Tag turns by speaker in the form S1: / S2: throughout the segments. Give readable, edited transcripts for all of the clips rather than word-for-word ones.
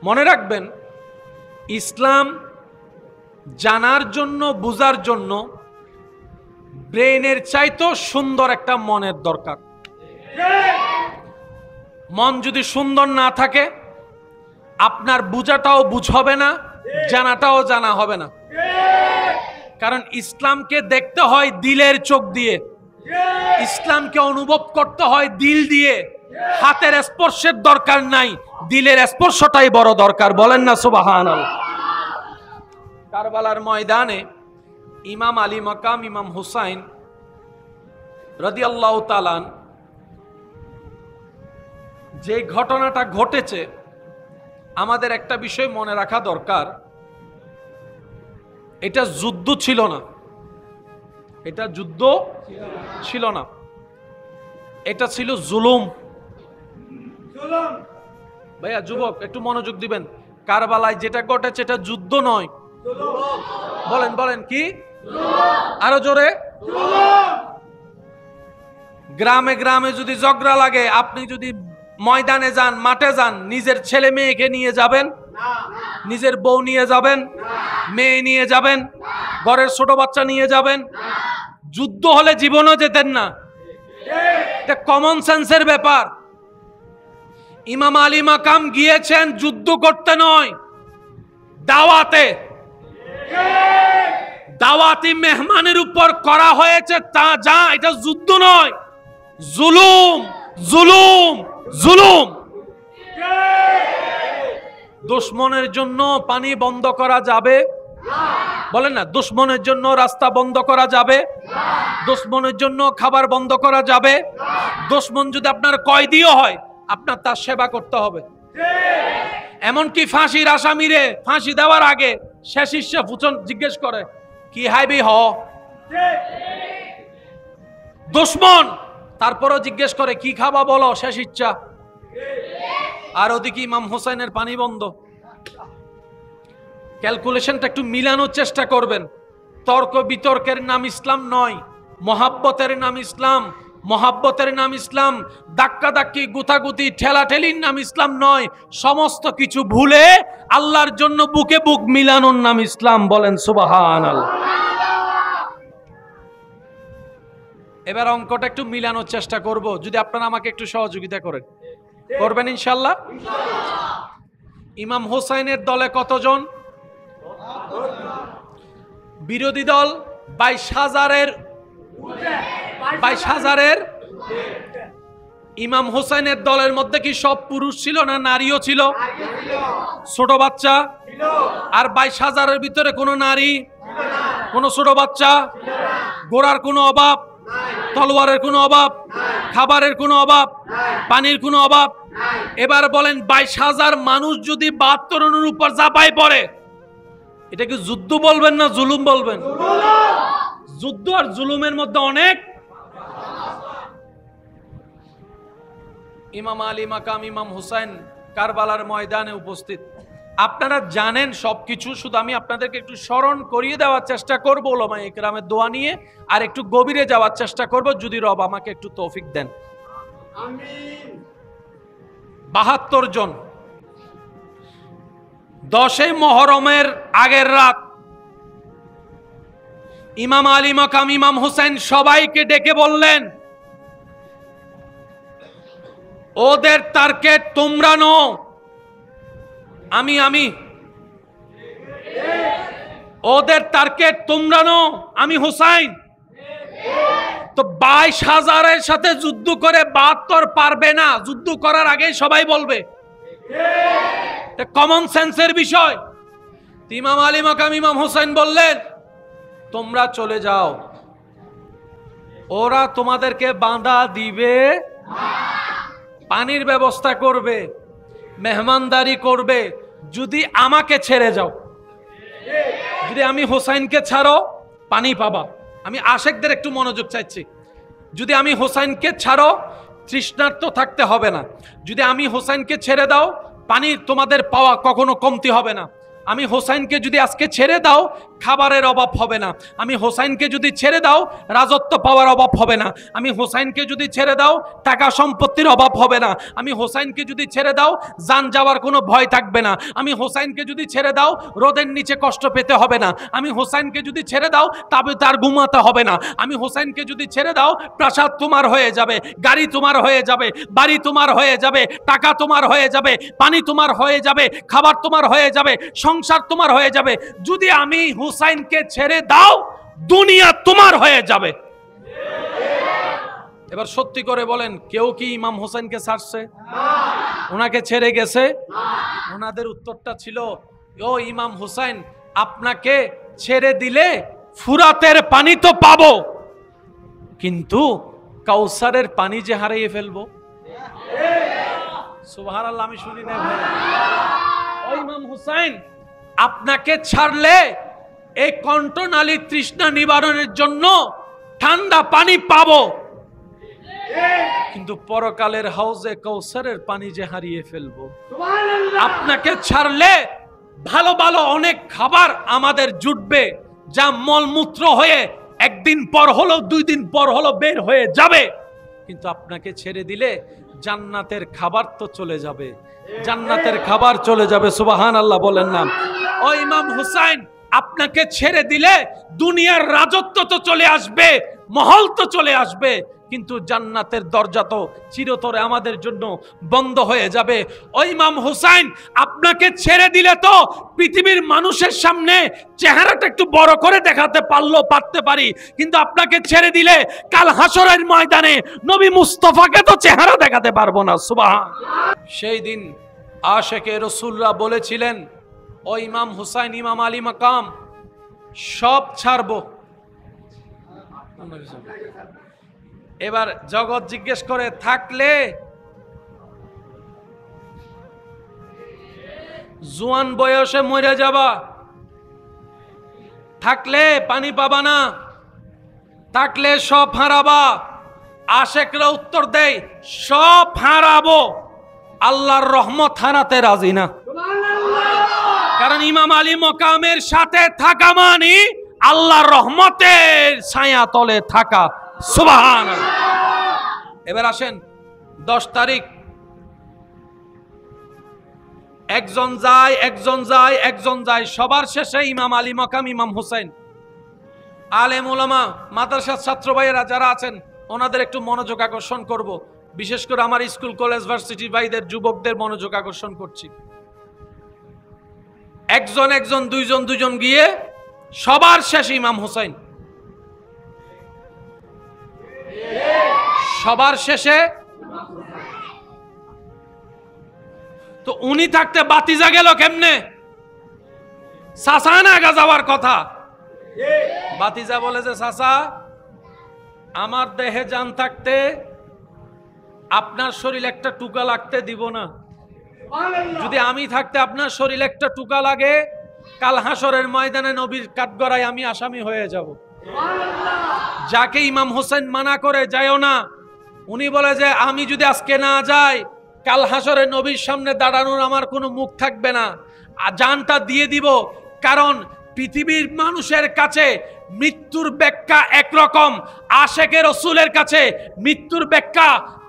S1: মনে রাখবেন, ইসলাম জানার জন্য, বুঝার জন্য ব্রেইনের চাইতো সুন্দর একটা মনের দরকার। মন যদি সুন্দর না থাকে, আপনার বুঝাটাও বুঝ হবে না, জানাটাও জানা হবে না। কারণ ইসলামকে দেখতে হয় দিলের চোখ দিয়ে, ইসলামকে অনুভব করতে হয় দিল দিয়ে। হাতের স্পর্শের দরকার নাই, দিলের স্পর্শটাই বড় দরকার। বলেন না সুবহানাল্লাহ। কারবালার ময়দানে ইমাম আলী মাকাম ইমাম হুসাইন রাদিয়াল্লাহু তাআলা যে ঘটনাটা ঘটেছে, আমাদের একটা বিষয় মনে রাখা দরকার, এটা যুদ্ধ ছিল না, এটা যুদ্ধ ছিল না, এটা ছিল জুলুম। ভাইয়া যুবক একটু মনোযোগ দিবেন, কারবালায় যেটা ঘটেছে এটা যুদ্ধ নয়। বলেন বলেন কি? আরো জোরে। গ্রামে গ্রামে যদি ঝগড়া লাগে, আপনি যদি ময়দানে যান, মাঠে যান, নিজের ছেলে মেয়েকে নিয়ে যাবেন? নিজের বউ নিয়ে যাবেন? মেয়ে নিয়ে যাবেন? ঘরের ছোট বাচ্চা নিয়ে যাবেন? যুদ্ধ হলে জীবনও যেতেন না। এটা কমন সেন্সের ব্যাপার। ইমাম আলী মাকাম গিয়েছেন যুদ্ধ করতে নয়, দাওয়াতে। দাওয়াতি মেহমানের উপর করা হয়েছে তা যা, এটা যুদ্ধ নয়, জুলুম জুলুম জুলুম। দুশমনের জন্য পানি বন্ধ করা যাবে? বলেন না। দুশমনের জন্য রাস্তা বন্ধ করা যাবে? দুশমনের জন্য খাবার বন্ধ করা যাবে? দুশমন যদি আপনার কয়েদিও হয়, আপনার তার সেবা করতে হবে। এমনকি ফাঁসির আসামিরে ফাঁসি দেওয়ার আগে শেষ ইচ্ছা ফুচন জিজ্ঞেস করে, কি হাইবি হ? দুশমন তারপরও জিজ্ঞেস করে, কি খাবা বলো, শেষ ইচ্ছা। আর ওদিকে ইমাম হোসেনের পানি বন্ধ। ক্যালকুলেশনটা একটু মিলানোর চেষ্টা করবেন। তর্ক বিতর্কের নাম ইসলাম নয়, মহাব্বতের নাম ইসলাম। মহাব্বতের নাম ইসলাম। ধাক্কা ধাক্কি, গুতাগুতি, ঠেলাঠেলির নাম ইসলাম নয়। সমস্ত কিছু ভুলে আল্লাহর জন্য বুকে বুক মিলানোর নাম ইসলাম। বলেন সুবহানাল্লাহ। এবার অঙ্কটা একটু মিলানোর চেষ্টা করব, যদি আপনারা আমাকে একটু সহযোগিতা করেন। করবেন ইনশাআল্লাহ? ইমাম হোসেনের দলে কতজন? বিরোধী দল 22,000-এর। ইমাম হোসেনের দলের মধ্যে কি সব পুরুষ ছিল না নারীও ছিল? ছোট বাচ্চা? আর 22,000-এর ভিতরে কোনো নারী, কোনো ছোট বাচ্চা? ঘোড়ার কোনো অভাব, তলোয়ারের কোনো অভাব, খাবারের কোনো অভাব, পানির কোনো অভাব? এবার বলেন, 22,000 মানুষ যদি 72 জনের উপর চাপায় পড়ে, এটা কি যুদ্ধ বলবেন না জুলুম বলবেন? যুদ্ধ আর জুলুমের মধ্যে অনেক। ইমাম আলী মাকাম ইমাম হুসাইন কারবালার ময়দানে উপস্থিত। আপনারা জানেন সবকিছু, শুধু আমি আপনাদেরকে একটু স্মরণ করিয়ে দেওয়ার চেষ্টা করবো উলামায়ে কেরামের দোয়া নিয়ে, আর একটু গভীরে যাওয়ার চেষ্টা করব যদি রব আমাকে একটু তৌফিক দেন। আমিন। 72 জন। 10 মুহররমের আগের রাত ইমাম আলী মাকাম ইমাম হুসাইন সবাইকে ডেকে বললেন, ওদের টার্গেট তোমরা নও, আমি। ওদের টার্গেট তোমরা নও, আমি হুসাইন। তো 22,000-এর সাথে যুদ্ধ করে 72 পারবে না। যুদ্ধ করার আগে সবাই বলবে, এটা কমন সেন্সের বিষয়। ইমাম আলী মাকাম ইমাম হুসাইন বললেন, তোমরা চলে যাও, ওরা তোমাদেরকে বাঁধা দিবে, পানির ব্যবস্থা করবে, মেহমানদারি করবে, যদি আমাকে ছেড়ে যাও। যদি আমি হোসাইনকে ছাড়ো, পানি পাবা। আমি আশেকদের একটু মনোযোগ চাইছি। যদি আমি হোসাইনকে ছাড়ো, তৃষ্ণার্ত থাকতে হবে না। যদি আমি হোসাইনকে ছেড়ে দাও, পানি তোমাদের পাওয়া কখনো কমতি হবে না। আমি হোসাইনকে যদি আজকে ছেড়ে দাও, খাবারের অভাব হবে না। আমি হোসাইনকে যদি ছেড়ে দাও, রাজত্ব পাওয়ার অভাব হবে না। আমি হোসাইনকে যদি ছেড়ে দাও, টাকা সম্পত্তির অভাব হবে না। আমি হোসাইনকে যদি ছেড়ে দাও, জান যাওয়ার কোনো ভয় থাকবে না। আমি হোসাইনকে যদি ছেড়ে দাও, রোদের নিচে কষ্ট পেতে হবে না। আমি হোসাইনকে যদি ছেড়ে দাও, তবে তার ঘুমাতে হবে না। আমি হোসাইনকে যদি ছেড়ে দাও, প্রাসাদ তোমার হয়ে যাবে, গাড়ি তোমার হয়ে যাবে, বাড়ি তোমার হয়ে যাবে, টাকা তোমার হয়ে যাবে, পানি তোমার হয়ে যাবে, খাবার তোমার হয়ে যাবে, সংসার তোমার হয়ে যাবে। যদি আমি হুসাইনকে ছেড়ে দাও, দুনিয়া তোমার হয়ে যাবে। এবার সত্যি করে বলেন, কেউ কি ইমাম হোসেনকে ছাড়ছে? ওনাকে ছেড়ে গেছে? ওনাদের উত্তরটা ছিল, ও ইমাম হুসাইন, আপনাকে ছেড়ে দিলে ফুরাতের পানি তো পাবো, কিন্তু কাউসারের পানি যে হারিয়ে ফেলবো। সুবহানাল্লাহ, আমি শুনি না ভাই। ও ইমাম হুসাইন, আপনাকে ছাড়লে এই কণ্ঠনালী তৃষ্ণা নিবারণের জন্য ঠান্ডা পানি পাবো, কিন্তু পরকালের হাউজে কাউসারের পানি যে হারিয়ে ফেলবো। আপনাকে ছাড়লে ভালো ভালো অনেক খাবার আমাদের জুটবে, যা মলমূত্র হয়ে একদিন পর হলো, 2 দিন পর হলো বের হয়ে যাবে, কিন্তু আপনাকে ছেড়ে দিলে জান্নাতের খাবার তো চলে যাবে, জান্নাতের খাবার চলে যাবে। সুবহানাল্লাহ বলেন না। ও ইমাম হুসাইন, আপনাকে ছেড়ে দিলে দুনিয়ার রাজত্ব তো চলে আসবে, মহল তো চলে আসবে, কিন্তু জান্নাতের দরজা তো চিরতরে আমাদের জন্য বন্ধ হয়ে যাবে। ও ইমাম হুসাইন, আপনাকে ছেড়ে দিলে তো পৃথিবীর মানুষের সামনে চেহারাটা একটু বড় করে দেখাতে পারতে পারি, কিন্তু আপনাকে ছেড়ে দিলে কাল হাসরের ময়দানে নবী মুস্তাফাকে তো চেহারা দেখাতে পারবো না। সুবহানাল্লাহ। সেই দিন আশেকে রাসূলরা বলেছিলেন, ও ইমাম হুসাইন, ইমাম আলী মাকাম সব ছাড়বো। এবার জগৎ জিজ্ঞেস করে, থাকলে জোয়ান বয়সে মরে যাবা, থাকলে পানি পাবা না, থাকলে সব হারাবা। আশেকরা উত্তর দেয়, সব হারাবো, আল্লাহর রহমত হারাতে রাজি না। কারণ ইমাম আলী মাকামের সাথে থাকা মানে আল্লাহর রহমতের ছায়া তলে থাকা। সুবহানাল্লাহ। এবার আসেন 10 তারিখ, একজন যায় একজন যায় একজন যায়, সবার শেষে ইমাম আলী মাকাম, ইমাম হুসাইন। আলেম ওলামা, মাদ্রাসার ছাত্র ভাইয়েরা যারা আছেন, ওনাদের একটু মনোযোগ আকর্ষণ করব, বিশেষ করে আমার স্কুল কলেজ ভার্সিটি ভাইদের, যুবকদের মনোযোগ আকর্ষণ করছি। একজন একজন, দুইজন দুইজন গিয়ে সবার শেষে ইমাম হুসাইন, সবার শেষে। তো উনি থাকতে বাতিজা গেল কেমনে? চাচা না আগা যাওয়ার কথা। বাতিজা বলে যে, চাচা, আমার দেহে জান থাকতে আপনার শরীর একটা টুকা লাগতে দিব না। যদি আমি থাকতে আপনার শরীর একটা টুকা লাগে, কাল হাসরের ময়দানে নবীর কাঠগড়ায় আমি আসামি হয়ে যাব। যাকে ইমাম হোসেন মানা করে যায়ও না, উনি বলে যে আমি যদি আজকে না যাই, কাল হাসরে নবীর সামনে দাঁড়ানোর আমার কোনো মুখ থাকবে না, জানটা দিয়ে দিব। কারণ পৃথিবীর মানুষের কাছে মৃত্যুর ব্যাখ্যা একরকম, আশেকে রাসূলের কাছে মৃত্যুর ব্যাখ্যা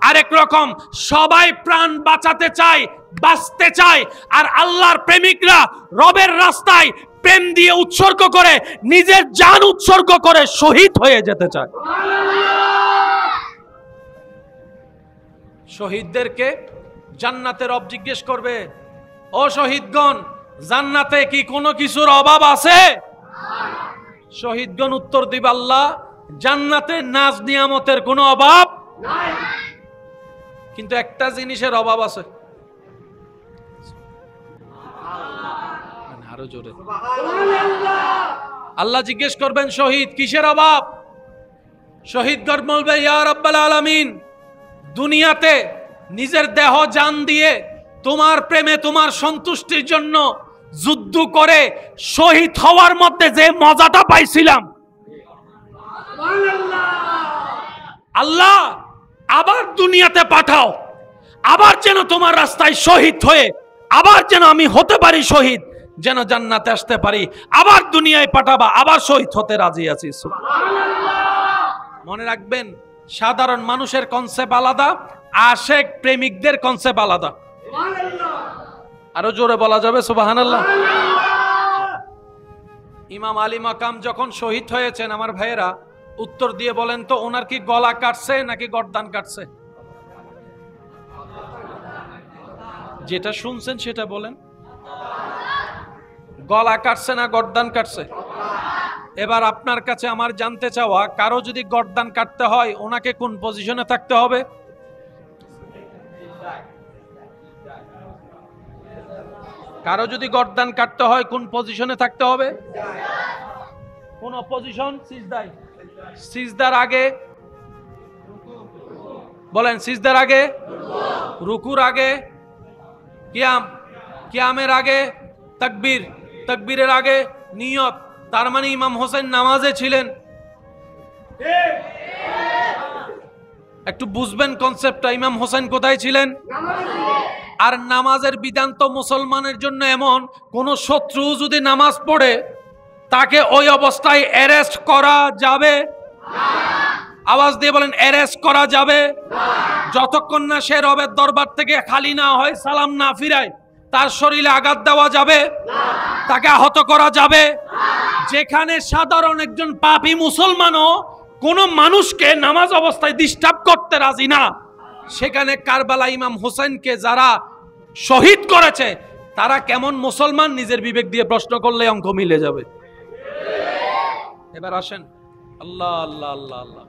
S1: আরেক রকম। সবাই প্রাণ বাঁচাতে চায়, বাঁচতে চায়, আর আল্লাহর প্রেমিকরা রবের রাস্তায় প্রেম দিয়ে উৎসর্গ করে, নিজের জান উৎসর্গ করে শহীদ হয়ে যেতে চায়। শহীদদেরকে জান্নাতের রব জিজ্ঞেস করবে, ও শহীদগণ, জান্নাতে কি কোনো কিছুর অভাব আছে? শহীদগণ উত্তর দিবে, আল্লাহ, জান্নাতে নাজ নিয়ামতের কোনো অভাব নাই, কিন্তু একটা জিনিসের অভাব আছে। আরো জোরে আল্লাহ জিজ্ঞেস করবেন, শহীদ কিসের অভাব? শহীদগণ বলবে, ইয়া রাব্বাল আলামিন, দুনিয়াতে নিজের দেহ জান দিয়ে তোমার প্রেমে, তোমার সন্তুষ্টির জন্য যুদ্ধ করে শহীদ হওয়ার মধ্যে যে মজাটা পাইছিলাম, আল্লাহ আবার দুনিয়াতে পাঠাও, আবার যেন তোমার রাস্তায় শহীদ হয়ে আবার যেন আমি হতে পারি শহীদ। যেন জান্নাতে আসতে পারি, আবার দুনিয়ায় পাঠাবা, আবার শহীদ হতে রাজি আছি। মনে রাখবেন, সাধারণ মানুষের কনসেপ্ট আলাদা, আশেক প্রেমিকদের কনসেপ্ট আলাদা। আরো জোরে বলা যাবে সুবহানাল্লাহ। ইমাম আলী মাকাম যখন শহীদ হয়েছেন, আমার ভাইয়েরা উত্তর দিয়ে বলেন তো, ওনার কি গলা কাটছে নাকি গর্দান কাটছে? যেটা শুনছেন সেটা বলেন। গলা কাটছে না গর্দান কাটছে? এবার আপনার কাছে আমার জানতে চাওয়া, কারো যদি গর্দান কাটতে হয় ওনাকে কোন পজিশনে থাকতে হবে? কারো যদি গর্দান কাটতে হয় কোন পজিশনে থাকতে হবে? কোন পজিশন? সিজদায়। সিজদার আগে বলেন, সিজদার আগে, রুকুর আগে, কিয়াম, কিয়ামের আগে তাকবীর, তাকবীরের আগে নিয়ত। তার মানে ইমাম হোসেন নামাজে ছিলেন। একটু বুঝবেন কনসেপ্টটা, ইমাম হোসেন কোথায় ছিলেন? আর নামাজের বিধান তো মুসলমানের জন্য এমন, কোন শত্রু যদি নামাজ পড়ে তাকে ওই অবস্থায় অ্যারেস্ট করা যাবে? আওয়াজ দিয়ে বলেন, অ্যারেস্ট করা যাবে যতক্ষণ না সে রবের দরবার থেকে খালি না হয়, সালাম না ফিরায়। তার শরীরে আঘাত দেওয়া যাবে, তাকে আহত করা যাবে। যেখানে সাধারণ একজন পাপী মুসলমানও কোন মানুষকে নামাজ অবস্থায় ডিস্টার্ব করতে রাজি না, সেখানে কারবালা ইমাম হোসেনকে যারা শহীদ করেছে তারা কেমন মুসলমান? নিজের বিবেক দিয়ে প্রশ্ন করলে অঙ্ক মিলে যাবে। এবার আসেন, আল্লাহ আল্লাহ আল্লাহ আল্লাহ,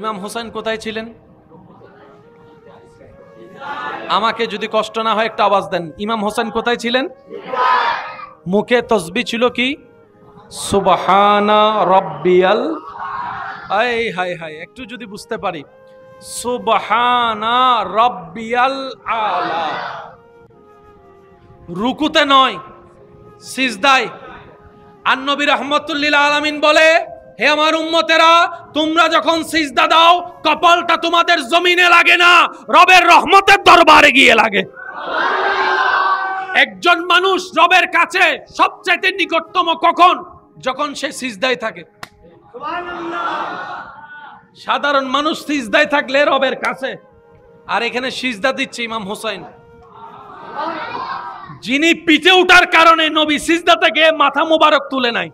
S1: ইমাম হোসেন কোথায় ছিলেন? আমাকে যদি কষ্ট না হয় একটা আওয়াজ দেন, ইমাম হোসেন কোথায় ছিলেন? মুখে তসবিহ ছিল কি? সুবহানা রাব্বিয়াল, হায় হায় হায়, একটু যদি বুঝতে পারি, সুবহানা রাব্বিয়াল আলা। রুকুতে নয়, সিজদায়। আর নবী রাহমাতুল লিল আলামিন বলে, হে আমার উম্মতেরা, তোমরা যখন সিজদা দাও কপালটা তোমাদের জমিনে লাগে না, রবের রহমতের দরবারে গিয়ে লাগে। একজন মানুষ রবের কাছে সবচাইতে নিকটতম কখন? যখন সে সিজদায় থাকে। সাধারণ মানুষ সিজদায় থাকলে রবের কাছে, আর এখানে সিজদা দিচ্ছে ইমাম হোসেন, যিনি পিঠে উঠার কারণে নবী সিজদা থেকে মাথা মোবারক তুলে নাই,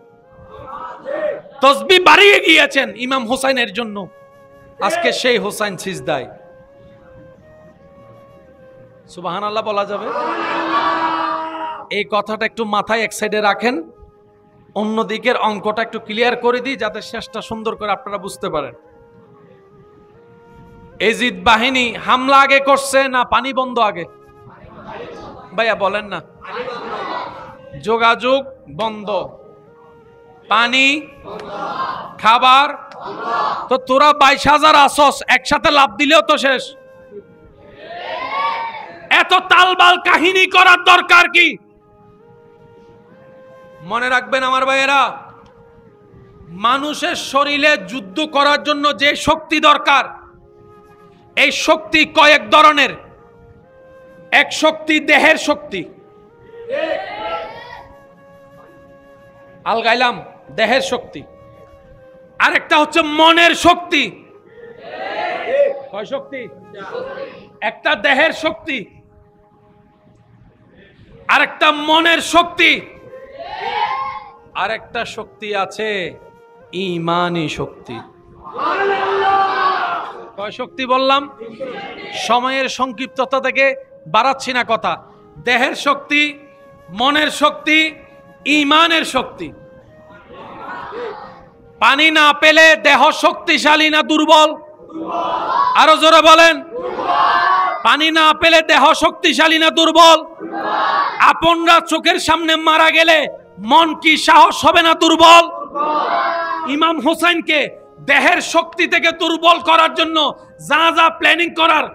S1: তসবিহ বাড়িয়ে গিয়েছেন ইমাম হোসেনের জন্য। আজকে সেই হোসেন সিজদায়। সুবহানাল্লাহ বলা যাবে? এই কথাটা একটু মাথায় এক সাইডে রাখেন, অন্য দিকের অঙ্কটা একটু ক্লিয়ার করে দিই যাতে শেষটা সুন্দর করে আপনারা বুঝতে পারেন। এজিদ বাহিনী হামলা আগে করছে না পানি বন্ধ আগে? ভাইয়া বলেন না। যোগাযোগ বন্ধ, পানি, খাবার। তো তোরা 22,000 আসস, একসাথে লাভ দিলেও তো শেষ। এত তালবাল কাহিনী করার দরকার কি? মনে রাখবেন আমার ভাইয়েরা, মানুষের শরীরে যুদ্ধ করার জন্য যে শক্তি দরকার, এই শক্তি কয়েক ধরনের। এক শক্তি দেহের শক্তি, আলগাইলাম, দেহের শক্তি। আরেকটা হচ্ছে মনের শক্তি। কয় শক্তি? একটা দেহের শক্তি, আরেকটা মনের শক্তি, আরেকটা শক্তি আছে ঈমানি শক্তি। কয় শক্তি বললাম? সময়ের সংক্ষিপ্ততা থেকে বাড়াচ্ছি না কথা। দেহের শক্তি, মনের শক্তি, ঈমানের শক্তি। পানি না পেলে দেহ শক্তিশালী না দুর্বল? আরো জোরে বলেন। পানি না পেলে দেহ শক্তিশালী না দুর্বল? আপনরা চোখের সামনে মারা গেলে মন কি সাহস হবে না দুর্বল? ইমাম হোসেনকে দেহের শক্তি থেকে দুর্বল করার জন্য যা যা প্ল্যানিং করার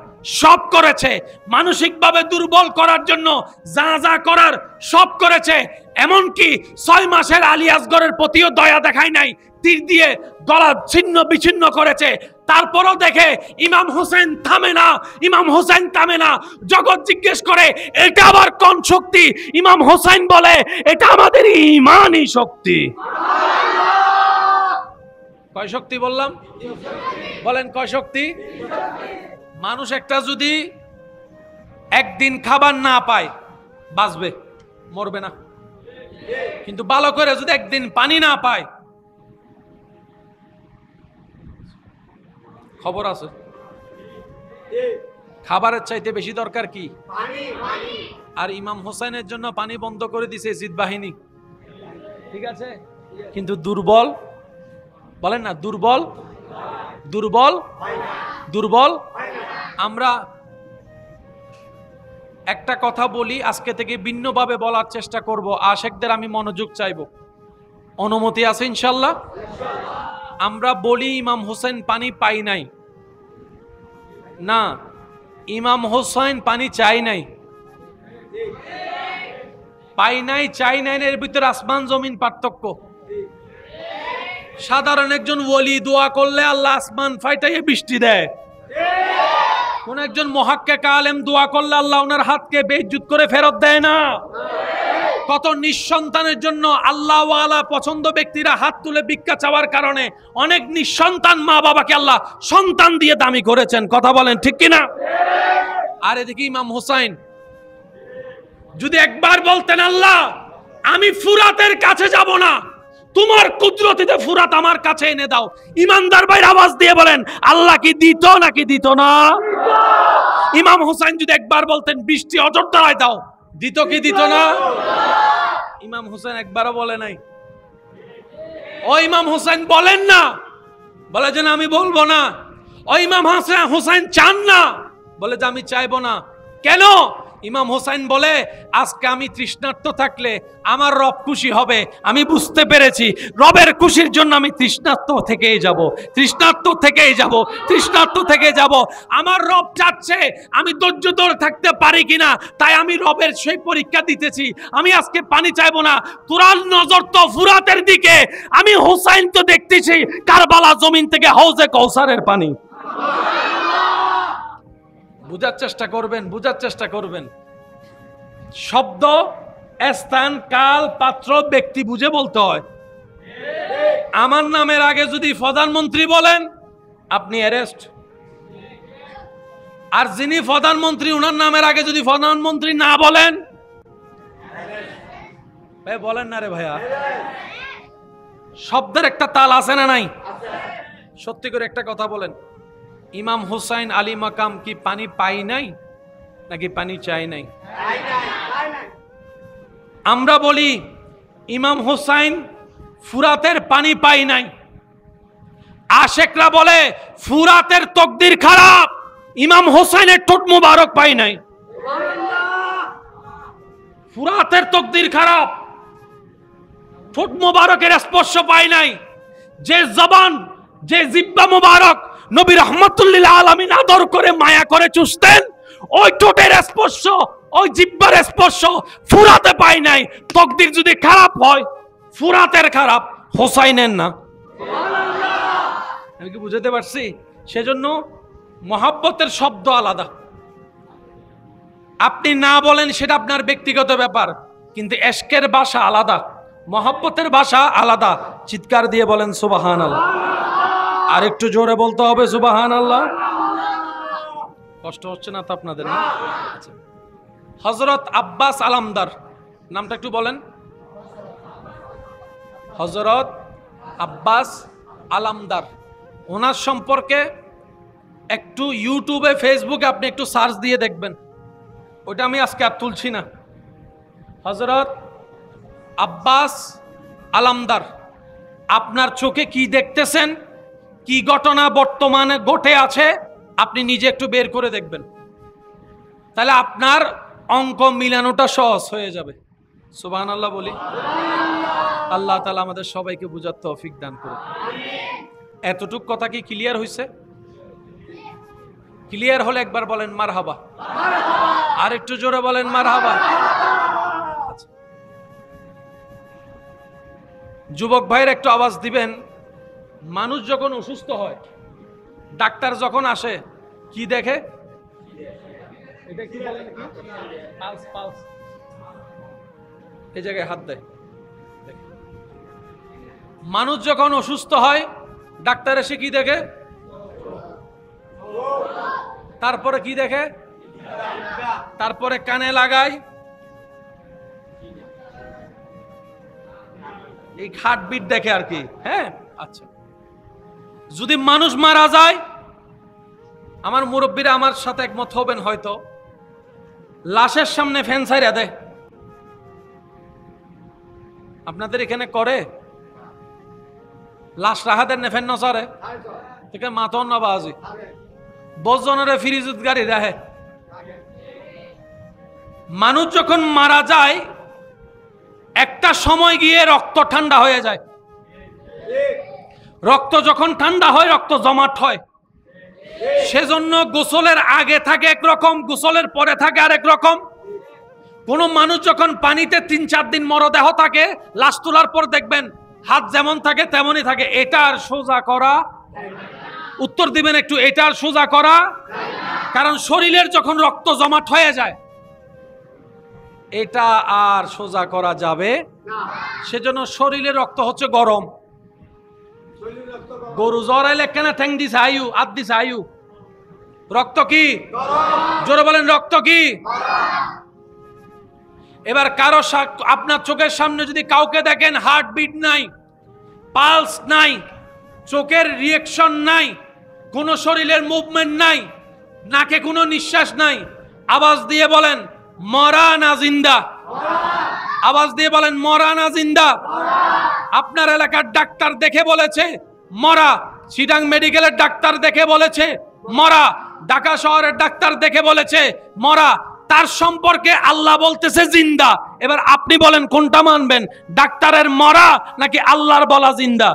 S1: সব করেছে, মানসিকভাবে দুর্বল করার জন্য যা যা করার সব করেছে। এমনকি 6 মাসের আলী আসগরের প্রতিও দয়া দেখায় নাই, তীর দিয়ে গলা ছিন্ন বিচ্ছিন্ন করেছে। তারপরও দেখে ইমাম হোসেন থামে না, ইমাম হোসেন থামে না। জগৎ জিজ্ঞেস করে এটা আবার কোন শক্তি? ইমাম হোসেন বলে এটা আমাদের ঈমানি শক্তি। কয় শক্তি বললাম? বলেন কয় শক্তি? মানুষ একটা যদি একদিন খাবার না পায় বাঁচবে, মরবে না। কিন্তু ভালো করে যদি একদিন পানি না পায়, খবর আছে খাবারের চাইতে বেশি দরকার কি? আর ইমাম হোসেনের জন্য পানি বন্ধ করে দিছে জিদ বাহিনী, ঠিক আছে? কিন্তু দুর্বল, বলেন না দুর্বল, দুর্বল, দুর্বল। আমরা একটা কথা বলি, আজকে থেকে ভিন্নভাবে বলার চেষ্টা করব। আশেকদের আমি মনোযোগ চাইব, অনুমতি আছে ইনশাল্লাহ? আমরা বলি ইমাম হোসেন পানি পাই নাই, না, ইমাম হোসেন পানি চাই নাই। পাই নাই চাই নাই এর ভিতরে আসমান জমিন পার্থক্য। সাধারণ একজন ওলি দোয়া করলে আল্লাহ আসমান ফাইটাইয়ে বৃষ্টি দেয়। কোন একজন মুহাক্কিক আলেম দোয়া করলে আল্লাহ ওনার হাতকে বেইজ্জত করে ফেরত দেয় না। কত নিঃসন্তানের জন্য আল্লাহ ওয়ালা পছন্দ ব্যক্তিরা হাত তুলে ভিক্ষা চাওয়ার কারণে অনেক নিঃসন্তান মা বাবাকে আল্লাহ সন্তান দিয়ে দামি করেছেন। কথা বলেন ঠিক কিনা? আর এদিকে ইমাম হোসেন যদি একবার বলতেন আল্লাহ আমি ফুরাতের কাছে যাব না, তোমার কুদরতিতে ফুরাত আমার কাছে এনে দাও, ইমানদার ভাইয়ের আওয়াজ দিয়ে বলেন আল্লাহ কি দিত নাকি দিত না? ইমাম হোসেন যদি একবার বলতেন বৃষ্টি অযোধ্যায় দাও, দিত কি দিত না? ইমাম হোসেন একবারও বলে নাই। ও ইমাম হোসেন বলেন না, বলে যে আমি বলবো না। ও ইমাম হোসেন চান না, বলে যে আমি চাইবো না। কেন? ইমাম হোসেন বলে আজকে আমি তৃষ্ণার্ত থাকলে আমার রব খুশি হবে। আমি বুঝতে পেরেছি রবের খুশির জন্য আমি তৃষ্ণার্ত থেকেই যাব, তৃষ্ণার্ত থেকেই যাব, তৃষ্ণার্ত থেকে যাব। আমার রব চাচ্ছে আমি ধৈর্য ধরে থাকতে পারি কিনা, তাই আমি রবের সেই পরীক্ষা দিতেছি। আমি আজকে পানি চাইবো না। তোরার নজর তো ফুরাতের দিকে, আমি হোসেন তো দেখতেছি কারবালা জমিন থেকে হাউজে কৌসারের পানি। বুঝার চেষ্টা করবেন, বুঝার চেষ্টা করবেন। শব্দ, স্থান, কাল, পাত্র, ব্যক্তি বুঝে বলতে হয়। আমার নামের আগে যদি প্রধানমন্ত্রী বলেন আপনি অ্যারেস্ট, আর যিনি প্রধানমন্ত্রী ওনার নামের আগে যদি প্রধানমন্ত্রী না বলেন, ভাই বলেন না রে ভাইয়া, শব্দের একটা তাল আছে না নাই? সত্যি করে একটা কথা বলেন, ইমাম হুসাইন আলী মাকাম কি পানি পাই নাই নাকি পানি চাই নাই? আমরা বলি ইমাম হুসাইন ফুরাতের পানি পাই নাই, আশেকরা বলে ফুরাতের তকদির খারাপ, ইমাম হুসাইনের ঠোঁট মুবারক পাই নাই। ফুরাতের তকদির খারাপ, ঠোঁট মুবারকের স্পর্শ পাই নাই। যে জবান, যে জিব্বা মুবারক নবী রাহমাতুল্লিল আলামিন আদর করে মায়া করে চুষতেন, ওই ঠোঁটের স্পর্শ, ওই জিব্বার স্পর্শ ফুরাতে পাই নাই। তকদির যদি খারাপ হয় ফুরাতের খারাপ, হোসাইনের না। আমি কি বুঝাতে পারছি? সেজন্য মহাব্বতের শব্দ আলাদা। আপনি না বলেন সেটা আপনার ব্যক্তিগত ব্যাপার, কিন্তু এশকের ভাষা আলাদা, মহাব্বতের ভাষা আলাদা। চিৎকার দিয়ে বলেন সুবহানাল্লাহ। আর একটু জোরে বলতে হবে সুবহানাল্লাহ। কষ্ট হচ্ছে না তো আপনাদের? না, হযরত আব্বাস আলামদার নামটা একটু বলেন। হযরত আব্বাস আলামদার, ওনার সম্পর্কে একটু ইউটিউবে, ফেসবুকে আপনি একটু সার্চ দিয়ে দেখবেন। ওটা আমি আজকে আর তুলছি না। হযরত আব্বাস আলামদার, আপনার চোখে কি দেখতেছেন, কি ঘটনা বর্তমানে ঘটে আছে, আপনি নিজে একটু বের করে দেখবেন, তাহলে আপনার অঙ্ক মিলানোটা সহজ হয়ে যাবে। সুবহানাল্লাহ বলি। আল্লাহ তাআলা আমাদের সবাইকে বুঝার তৌফিক দান করুন। এতটুক কথা কি ক্লিয়ার হয়েছে? ক্লিয়ার হলে একবার বলেন মারহাবা। আর একটু জোরে বলেন মারহাবা। যুবক ভাইয়ের একটু আওয়াজ দিবেন। মানুষ যখন অসুস্থ হয়, ডাক্তার যখন আসে কি দেখে? এটা কি বলেন? Pulse, pulse. এই জায়গায় হাত দেয়। মানুষ যখন অসুস্থ হয় ডাক্তার এসে কি দেখে? তারপরে কি দেখে? তারপরে কানে লাগায়, এই হার্টবিট দেখে আর কি। হ্যাঁ, আচ্ছা। যদি মানুষ মারা যায়, আমার মুরব্বীরা আমার সাথে একমত হবেন হয়তো, লাশের সামনে ফ্যান ছাইরা দেয়। আপনাদের এখানে করে? লাশ রাখা দেন না ফ্যান নসারে থেকে মাথন না বাজি বজনের ফিরিজুত গাড়ি রাখে। মানুষ যখন মারা যায় একটা সময় গিয়ে রক্ত ঠান্ডা হয়ে যায়। রক্ত যখন ঠান্ডা হয় রক্ত জমাট হয়। সেজন্য গোসলের আগে থাকে একরকম, গোসলের পরে থাকে আরেক রকম। কোন মানুষ যখন পানিতে 3-4 দিন মরদেহ থাকে, লাশ তোলার পর দেখবেন হাত যেমন থাকে তেমনই থাকে। এটা আর সোজা করা, উত্তর দিবেন একটু, এটা আর সোজা করা, কারণ শরীরের যখন রক্ত জমাট হয়ে যায় এটা আর সোজা করা যাবে সেজন্য শরীরের রক্ত হচ্ছে গরম। গরু জ্বর আইলে কেন ঠ্যাং দিছে আয়ু, আদ দিছে আয়ু, রক্ত কি? জোরে বলেন, রক্ত কি? এবার কারো আপনার চোখের সামনে যদি কাউকে দেখেন হার্টবিট নাই, পালস নাই, চোখের রিয়েকশন নাই, কোন শরীরের মুভমেন্ট নাই, নাকে কোনো নিঃশ্বাস নাই, আওয়াজ দিয়ে বলেন মরা না জিন্দা? আওয়াজ দিয়ে বলেন মরা না জিন্দা? আপনার এলাকার ডাক্তার দেখে বলেছে মরা, চিটাং মেডিকেলের ডাক্তার দেখে বলেছে মরা, ঢাকা শহরের ডাক্তার দেখে বলেছে মরা, তার সম্পর্কে আল্লাহ বলতেছে জিন্দা। এবার আপনি বলেন কোনটা মানবেন, ডাক্তারের মরা নাকি আল্লাহর বলা জিন্দা?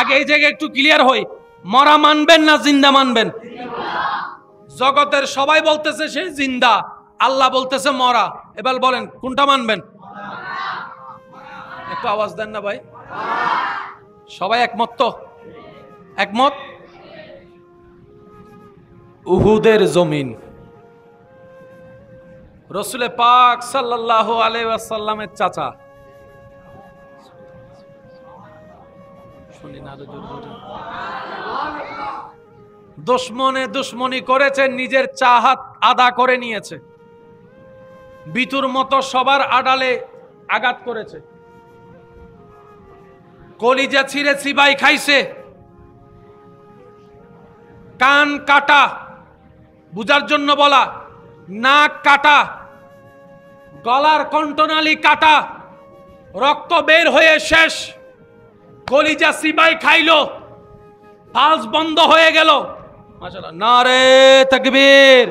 S1: আগে এই জায়গায় একটু ক্লিয়ার হই, মরা মানবেন না জিন্দা মানবেন? জগতের সবাই বলতেছে সে জিন্দা, আল্লাহ বলতেছে মরা। এবার বলেন কোনটা মানবেন? একটু আওয়াজ দেন না ভাই। সবাই একমত তো? একমত? উহুদের জমিন, রসুল পাক সাল্লাল্লাহু আলাইহি ওয়াসাল্লামের চাচা, শুনি না, দুশমনে দুশমনি করেছে, নিজের চাহাত আদা করে নিয়েছে, বিতুর মতো সবার আড়ালে আঘাত করেছে, কলিজা ছিঁড়ে চিবাই খাইছে, কান কাটা, বুঝার জন্য বলা, নাক কাটা, গলার কণ্ঠনালী কাটা, রক্ত বের হয়ে শেষ, কলিজা চিবাই খাইলো, পালস বন্ধ হয়ে গেল। মাশাআল্লাহ, নারে তাকবীর,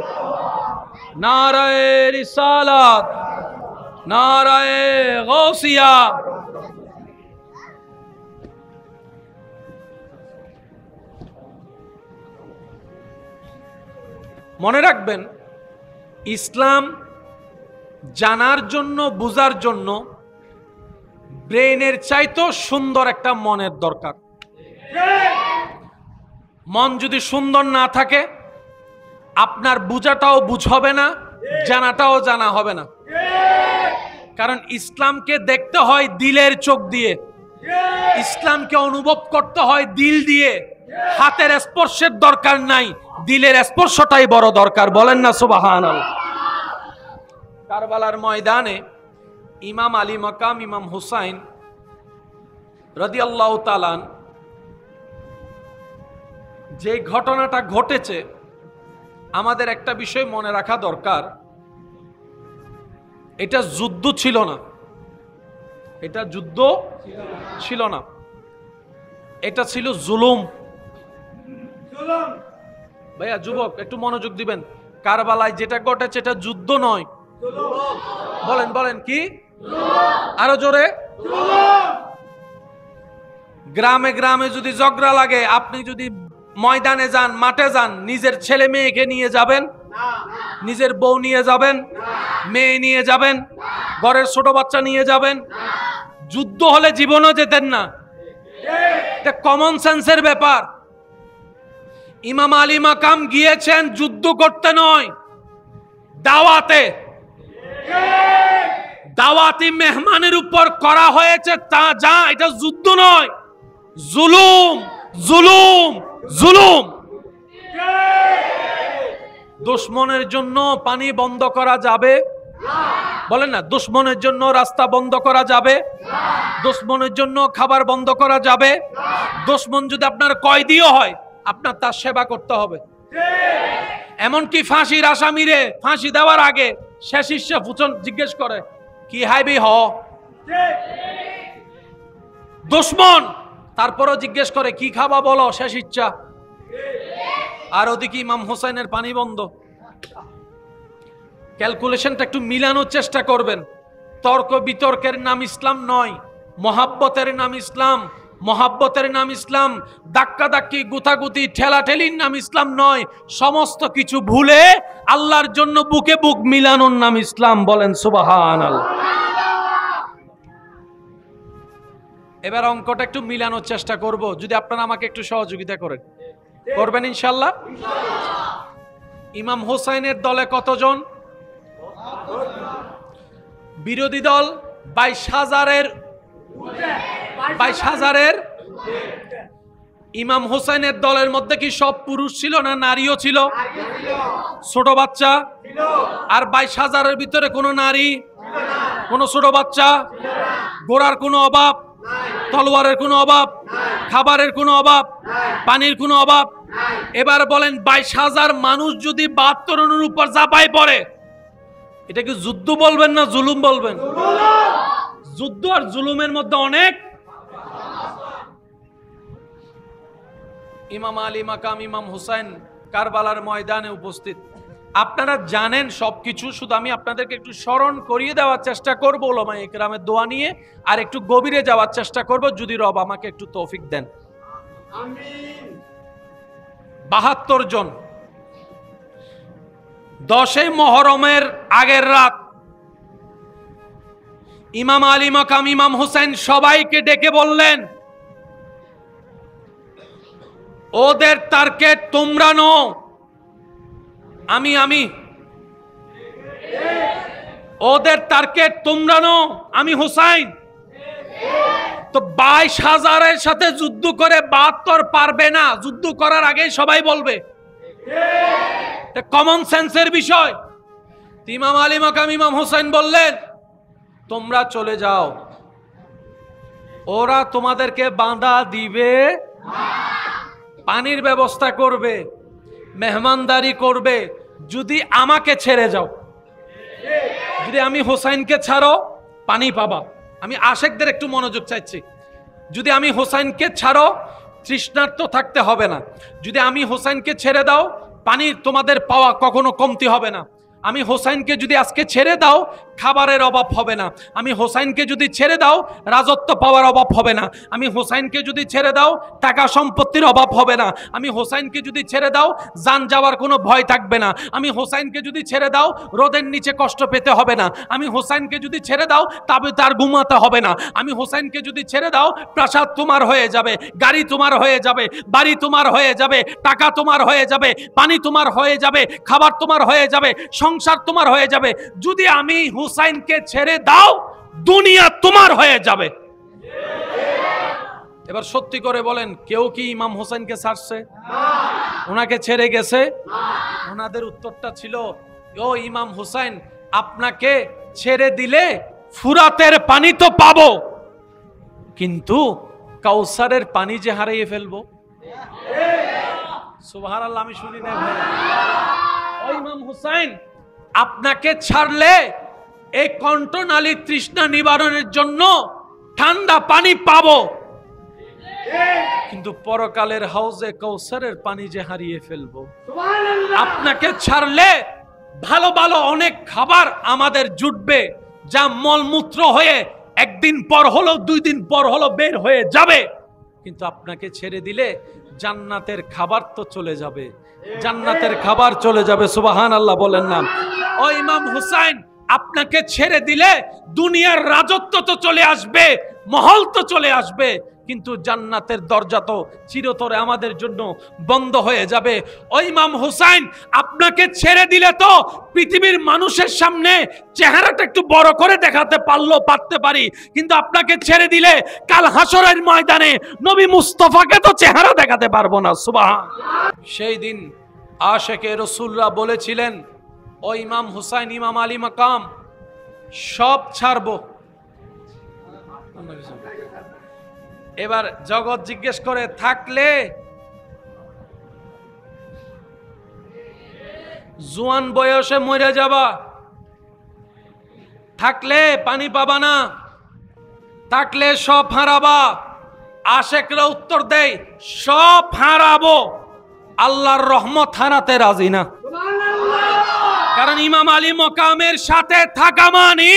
S1: নারে রিসালাত, নারে গাউসিয়া। মনে রাখবেন, ইসলাম জানার জন্য, বুঝার জন্য ব্রেনের চাইতো সুন্দর একটা মনের দরকার। মন যদি সুন্দর না থাকে আপনার বুঝাটাও বুঝ হবে না, জানাটাও জানা হবে না। কারণ ইসলামকে দেখতে হয় দিলের চোখ দিয়ে, ইসলামকে অনুভব করতে হয় দিল দিয়ে। হাতের স্পর্শের দরকার নাই, দিলের স্পর্শটাই বড় দরকার। বলেন না সুবহানাল্লাহ। কারবালার ময়দানে ইমাম আলী মাকাম ইমাম হুসাইন রাদিয়াল্লাহু তাআলা যে ঘটনাটা ঘটেছে, আমাদের একটা বিষয় মনে রাখা দরকার, এটা যুদ্ধ ছিল না, এটা যুদ্ধ ছিল না, এটা ছিল জুলুম। ভাইয়া যুবক একটু মনোযোগ দিবেন, কারবালায় যেটা ঘটেছে এটা যুদ্ধ নয়। বলেন বলেন কি? আরো জোরে। গ্রামে গ্রামে যদি ঝগড়া লাগে, আপনি যদি ময়দানে যান, মাঠে যান, নিজের ছেলে মেয়েকে নিয়ে যাবেন? নিজের বউ নিয়ে যাবেন? মেয়ে নিয়ে যাবেন? ঘরের ছোট বাচ্চা নিয়ে যাবেন? যুদ্ধ হলে জীবনও যেতেন না। এটা কমন সেন্সের ব্যাপার। ইমাম আলী মাকাম গিয়েছেন যুদ্ধ করতে নয়, দাওয়াতে। দাওয়াতি মেহমানের উপর করা হয়েছে তা যা, এটা যুদ্ধ নয়, জুলুম জুলুম জুলুম। দুশমনের জন্য পানি বন্ধ করা যাবে? বলেন না। দুশমনের জন্য রাস্তা বন্ধ করা যাবে? দুশমনের জন্য খাবার বন্ধ করা যাবে? দুশমন যদি আপনার কয়েদিও হয়, আপনার তার সেবা করতে হবে। এমনকি ফাঁসির আসামিরে ফাঁসি দেওয়ার আগে শেষ ইচ্ছা ফুচন জিজ্ঞেস করে, কি হাইবি হ? দুশমন তারপরও জিজ্ঞেস করে, কি খাবা বলো, শেষ ইচ্ছা। আর ওদিকে ইমাম হোসেনের পানি বন্ধ। ক্যালকুলেশনটা একটু মিলানোর চেষ্টা করবেন। তর্ক বিতর্কের নাম ইসলাম নয়, মহাব্বতের নাম ইসলাম। মহাব্বতের নাম ইসলাম। ধাক্কা ধাক্কি গুতাগুতি ঠেলাঠেলির নাম ইসলাম নয়। সমস্ত কিছু ভুলে আল্লাহর জন্য বুকে বুক মিলানোর নাম ইসলাম। বলেন সুবহানাল্লাহ। এবার অঙ্কটা একটু মিলানোর চেষ্টা করব, যদি আপনারা আমাকে একটু সহযোগিতা করেন। করবেন ইনশাআল্লাহ? ইমাম হোসেনের দলে কতজন? বিরোধী দল 22,000-এর। ইমাম হোসেনের দলের মধ্যে কি সব পুরুষ ছিল না নারীও ছিল? ছোট বাচ্চা? আর 22,000-এর ভিতরে কোনো নারী, কোনো ছোট বাচ্চা? ঘোড়ার কোনো অভাব, তলোয়ারের কোনো অভাব, খাবারের কোনো অভাব, পানির কোনো অভাব? এবার বলেন 22,000 মানুষ যদি 72 জনের উপর চাপাই পড়ে, এটা কি যুদ্ধ বলবেন না জুলুম বলবেন? যুদ্ধ আর জুলুমের মধ্যে অনেক। ইমাম আলী মাকাম ইমাম হুসাইন কারবালার ময়দানে উপস্থিত। আপনারা জানেন সবকিছু, শুধু আমি আপনাদেরকে একটু স্মরণ করিয়ে দেওয়ার চেষ্টা করবো উলামায়ে কেরামের দোয়া নিয়ে, আর একটু গভীরে যাওয়ার চেষ্টা করব যদি রব আমাকে একটু তৌফিক দেন। 72 জন। 10 মুহররমের আগের রাত ইমাম আলী মাকাম ইমাম হুসাইন সবাইকে ডেকে বললেন, ওদের টার্গেট তোমরা নও, আমি ওদের টার্গেট তোমরা নও, আমি হুসাইন। তো 22,000-এর সাথে যুদ্ধ করে 72 পারবে না। যুদ্ধ করার আগেই সবাই বলবে, এটা কমন সেন্সের বিষয়। ইমাম আলী মাকাম ইমাম হুসাইন বললেন, তোমরা চলে যাও, ওরা তোমাদেরকে বাঁধা দিবে, পানির ব্যবস্থা করবে, মেহমানদারি করবে, যদি আমাকে ছেড়ে যাও। যদি আমি হোসাইনকে ছাড়ো, পানি পাবা। আমি আশেকদের একটু মনোযোগ চাইছি। যদি আমি হোসাইনকে ছাড়ো, তৃষ্ণার্ত থাকতে হবে না। যদি আমি হোসাইনকে ছেড়ে দাও, পানির তোমাদের পাওয়া কখনো কমতি হবে না। আমি হোসাইনকে যদি আজকে ছেড়ে দাও, খাবারের অভাব হবে না। আমি হোসাইনকে যদি ছেড়ে দাও, রাজত্ব পাওয়ার অভাব হবে না। আমি হোসাইনকে যদি ছেড়ে দাও, টাকা সম্পত্তির অভাব হবে না। আমি হোসাইনকে যদি ছেড়ে দাও, জান যাওয়ার কোনো ভয় থাকবে না। আমি হোসাইনকে যদি ছেড়ে দাও, রোদের নিচে কষ্ট পেতে হবে না। আমি হোসাইনকে যদি ছেড়ে দাও, তবে তার ঘুমাতে হবে না। আমি হোসাইনকে যদি ছেড়ে দাও, প্রাসাদ তোমার হয়ে যাবে, গাড়ি তোমার হয়ে যাবে, বাড়ি তোমার হয়ে যাবে, টাকা তোমার হয়ে যাবে, পানি তোমার হয়ে যাবে, খাবার তোমার হয়ে যাবে, সংসার তোমার হয়ে যাবে। যদি আমি হুসাইনকে ছেড়ে দাও, দুনিয়া তোমার হয়ে যাবে। এবার সত্যি করে বলেন, কেউ কি ইমাম হোসেনকে ছাড়ছে? ওনাকে ছেড়ে গেছে? ওনাদের উত্তরটা ছিল, ও ইমাম হুসাইন, আপনাকে ছেড়ে দিলে ফুরাতের পানি তো পাবো, কিন্তু কাউসারের পানি যে হারিয়ে ফেলবো। সুবহানাল্লাহ, আমি শুনি না ভাই। ও ইমাম হুসাইন, আপনাকে ছাড়লে এই কণ্ঠনালী তৃষ্ণা নিবারণের জন্য ঠান্ডা পানি পাবো, কিন্তু পরকালের হাউজে কাউসারের পানি যে হারিয়ে ফেলবো। আপনাকে ছাড়লে ভালো ভালো অনেক খাবার আমাদের জুটবে, যা মলমূত্র হয়ে একদিন পর হলো 2 দিন পর হলো বের হয়ে যাবে, কিন্তু আপনাকে ছেড়ে দিলে জান্নাতের খাবার তো চলে যাবে, জান্নাতের খাবার চলে যাবে। সুবহানাল্লাহ বলেন না। ও ইমাম হুসাইন, আপনাকে ছেড়ে দিলে দুনিয়ার রাজত্ব তো চলে আসবে, মহল তো চলে আসবে, কিন্তু জান্নাতের দরজা তো চিরতরে আমাদের জন্য বন্ধ হয়ে যাবে। ওই ইমাম হুসাইন আপনাকে ছেড়ে দিলে তো পৃথিবীর মানুষের সামনে চেহারাটা একটু বড় করে দেখাতে পারতে পারি, কিন্তু আপনাকে ছেড়ে দিলে কাল হাসরের ময়দানে নবী মুস্তাফাকে তো চেহারা দেখাতে পারবো না। সুবহানাল্লাহ। সেই দিন আশেকে রাসূলরা বলেছিলেন, ও ইমাম হুসাইন, ইমাম আলী মাকাম সব ছাড়বো। এবার জগৎ জিজ্ঞেস করে, থাকলে জোয়ান বয়সে মরে যাবা, থাকলে পানি পাবা না, থাকলে সব হারাবা। আশেকরা উত্তর দেয়, সব হারাবো, আল্লাহর রহমত হারাতে রাজি না। কারণ ইমাম আলী মাকামের সাথে থাকা মানে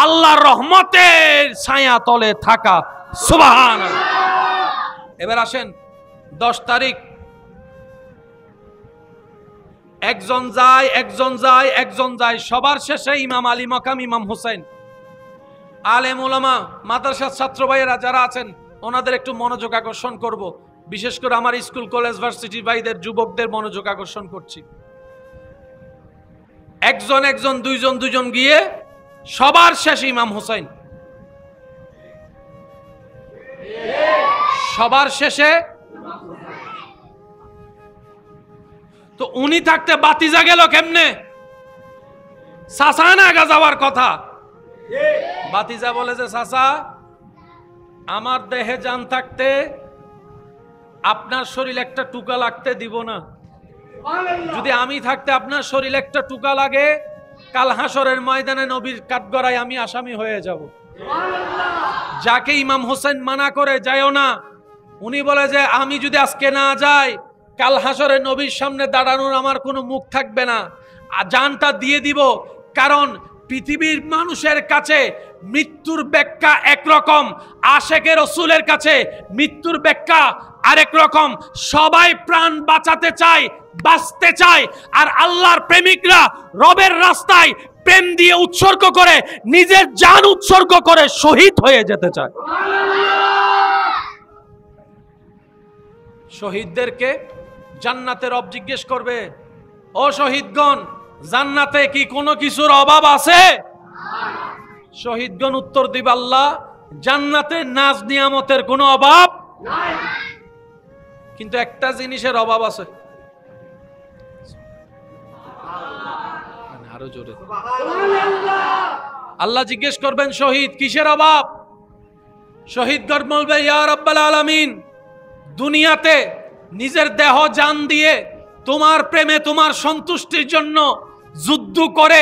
S1: আল্লাহর রহমতের ছায়া তলে থাকা। সুবহানাল্লাহ। এবার আসেন 10 তারিখ, একজন যায় একজন যায় একজন যায়, সবার শেষে ইমাম আলী মাকাম, ইমাম হুসাইন। আলেম ওলামা, মাদ্রাসার ছাত্র ভাইয়েরা যারা আছেন ওনাদের একটু মনোযোগ আকর্ষণ করব, বিশেষ করে আমার স্কুল কলেজ ভার্সিটি ভাইদের, যুবকদের মনোযোগ আকর্ষণ করছি। একজন একজন, দুইজন দুইজন গিয়ে সবার শেষে ইমাম হুসাইন, সবার শেষে। তো উনি থাকতে বাতিজা গেল কেমনে? চাচা না আগা যাওয়ার কথা। বাতিজা বলে যে, চাচা আমার দেহে জান থাকতে আপনার শরীর একটা টুকা লাগতে দিব না। যদি আমি থাকতে আপনার শরীর একটা টুকা লাগে, কাল হাসরের ময়দানে নবীর কাঠগড়ায় আমি আসামি হয়ে যাব। যাকে ইমাম হোসেন মানা করে যায়ও না, উনি বলে যে আমি যদি আজকে না যাই, কাল হাসরে নবীর সামনে দাঁড়ানোর আমার কোনো মুখ থাকবে না, জানটা দিয়ে দিব। কারণ পৃথিবীর মানুষের কাছে মৃত্যুর ব্যাখ্যা একরকম, আশেকে রসুলের কাছে মৃত্যুর ব্যাখ্যা আরেক রকম। সবাই প্রাণ বাঁচাতে চায়, বাঁচতে চায়, আর আল্লাহর প্রেমিকরা রবের রাস্তায় প্রেম দিয়ে উৎসর্গ করে, নিজের জান উৎসর্গ করে শহীদ হয়ে যেতে চায়। শহীদদেরকে জান্নাতের রব জিজ্ঞেস করবে, ও শহীদগণ, জান্নাতে কি কোনো কিছুর অভাব আছে? শহীদগণ উত্তর দিবে, আল্লাহ, জান্নাতে নাজ নিয়ামতের কোনো অভাব নাই, কিন্তু একটা জিনিসের অভাব আছে। আরো জোরে আল্লাহ জিজ্ঞেস করবেন, শহীদ কিসের অভাব? শহীদগণ বলবে, ইয়া রাব্বাল আলামিন, দুনিয়াতে নিজের দেহ জান দিয়ে তোমার প্রেমে, তোমার সন্তুষ্টির জন্য যুদ্ধ করে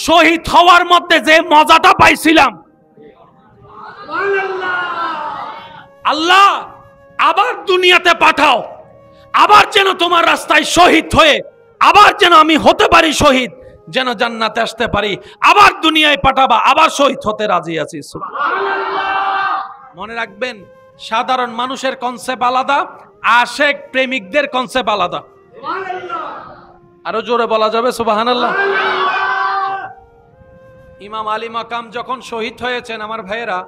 S1: শহীদ হওয়ার মধ্যে যে মজাটা পাইছিলাম, আল্লাহ আবার দুনিয়াতে পাঠাও, আবার যেন তোমার রাস্তায় শহীদ হয়ে, আবার যেন আমি হতে পারি শহীদ, যেন জান্নাতে আসতে পারি, আবার দুনিয়ায় পাঠাবা, আবার শহীদ হতে রাজি আছি। মনে রাখবেন, সাধারণ মানুষের কনসেপ্ট আলাদা, আশেক প্রেমিকদের কনসেপ্ট আলাদা। আরো জোরে বলা যাবে সুবহানাল্লাহ। ইমাম আলী মাকাম যখন শহীদ হয়েছেন, আমার ভাইয়েরা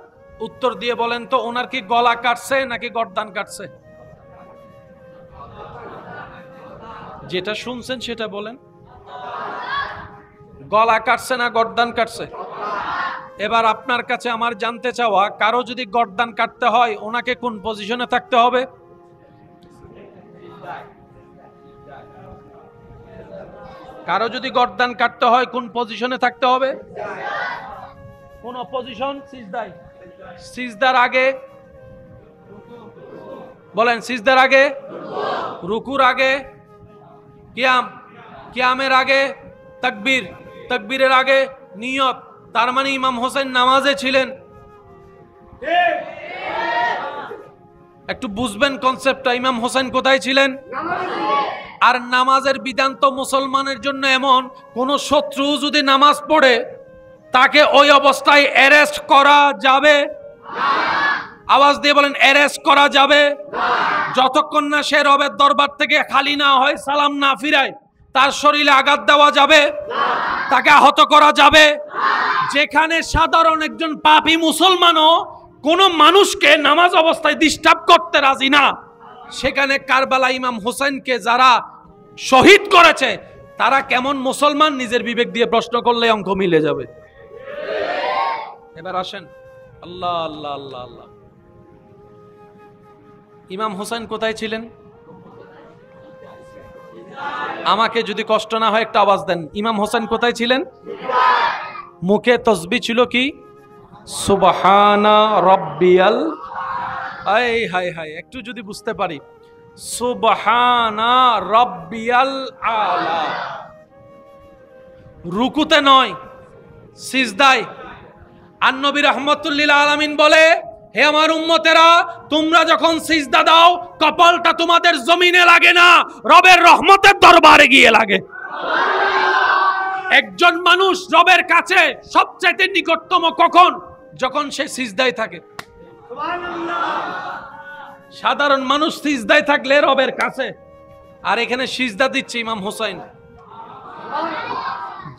S1: উত্তর দিয়ে বলেন তো, ওনার কি গলা কাটছে নাকি গর্দান কাটছে? যেটা শুনছেন সেটা বলেন। গলা কাটছে না গর্দান কাটছে? এবার আপনার কাছে আমার জানতে চাওয়া, কারো যদি গর্দান কাটতে হয় ওনাকে কোন পজিশনে থাকতে হবে? কারো যদি গর্দান কাটতে হয় কোন পজিশনে থাকতে হবে? কোন পজিশন? সিজদায়। সিজদার আগে বলেন, সিজদার আগে, রুকুর আগে, কিয়াম, কিয়ামের আগে তাকবীর, তাকবীরের আগে নিয়ত। তার মানে ইমাম হোসেন নামাজে ছিলেন। একটু বুঝবেন কনসেপ্টটা, ইমাম হোসেন কোথায় ছিলেন? আর নামাজের বিধান তো মুসলমানের জন্য এমন, কোন শত্রু যদি নামাজ পড়ে তাকে ওই অবস্থায় অ্যারেস্ট করা যাবে? আওয়াজ দিয়ে বলেন, অ্যারেস্ট করা যাবে যতক্ষণ না সে রবের দরবার থেকে খালি না হয়, সালাম না ফিরায়। তার শরীরে আঘাত দেওয়া যাবে, তাকে আহত করা যাবে। যেখানে সাধারণ একজন পাপী মুসলমানও কোন মানুষকে নামাজ অবস্থায় ডিস্টার্ব করতে রাজি না। সেখানে কারবালা ইমাম হোসেনকে যারা শহীদ করেছে তারা কেমন মুসলমান, নিজের বিবেক দিয়ে প্রশ্ন করলে অঙ্ক মিলে যাবে। এবার আসেন, আল্লাহ আল্লাহ আল্লাহ আল্লাহ, ইমাম হোসেন কোথায় ছিলেন? আমাকে যদি কষ্ট না হয় একটা আওয়াজ দেন, ইমাম হোসেন কোথায় ছিলেন? মুখে তসবিহ ছিল কি? সুবহানা রব্বিয়াল, হায় হায় হায়, একটু যদি বুঝতে পারি, সুবহানা রব্বিয়াল আলা। রুকুতে নয়, সিজদায়। আর নবী রাহমাতুল লিল আলামিন বলে, হে আমার উম্মতেরা, তোমরা যখন সিজদা দাও কপালটা তোমাদের জমিনে লাগে না, রবের রহমতের দরবারে গিয়ে লাগে। একজন মানুষ রবের কাছে সবচাইতে নিকটতম কখন? যখন সে সিজদায় থাকে। সাধারণ মানুষ সিজদায় থাকলে রবের কাছে, আর এখানে সিজদা দিচ্ছে ইমাম হোসেন,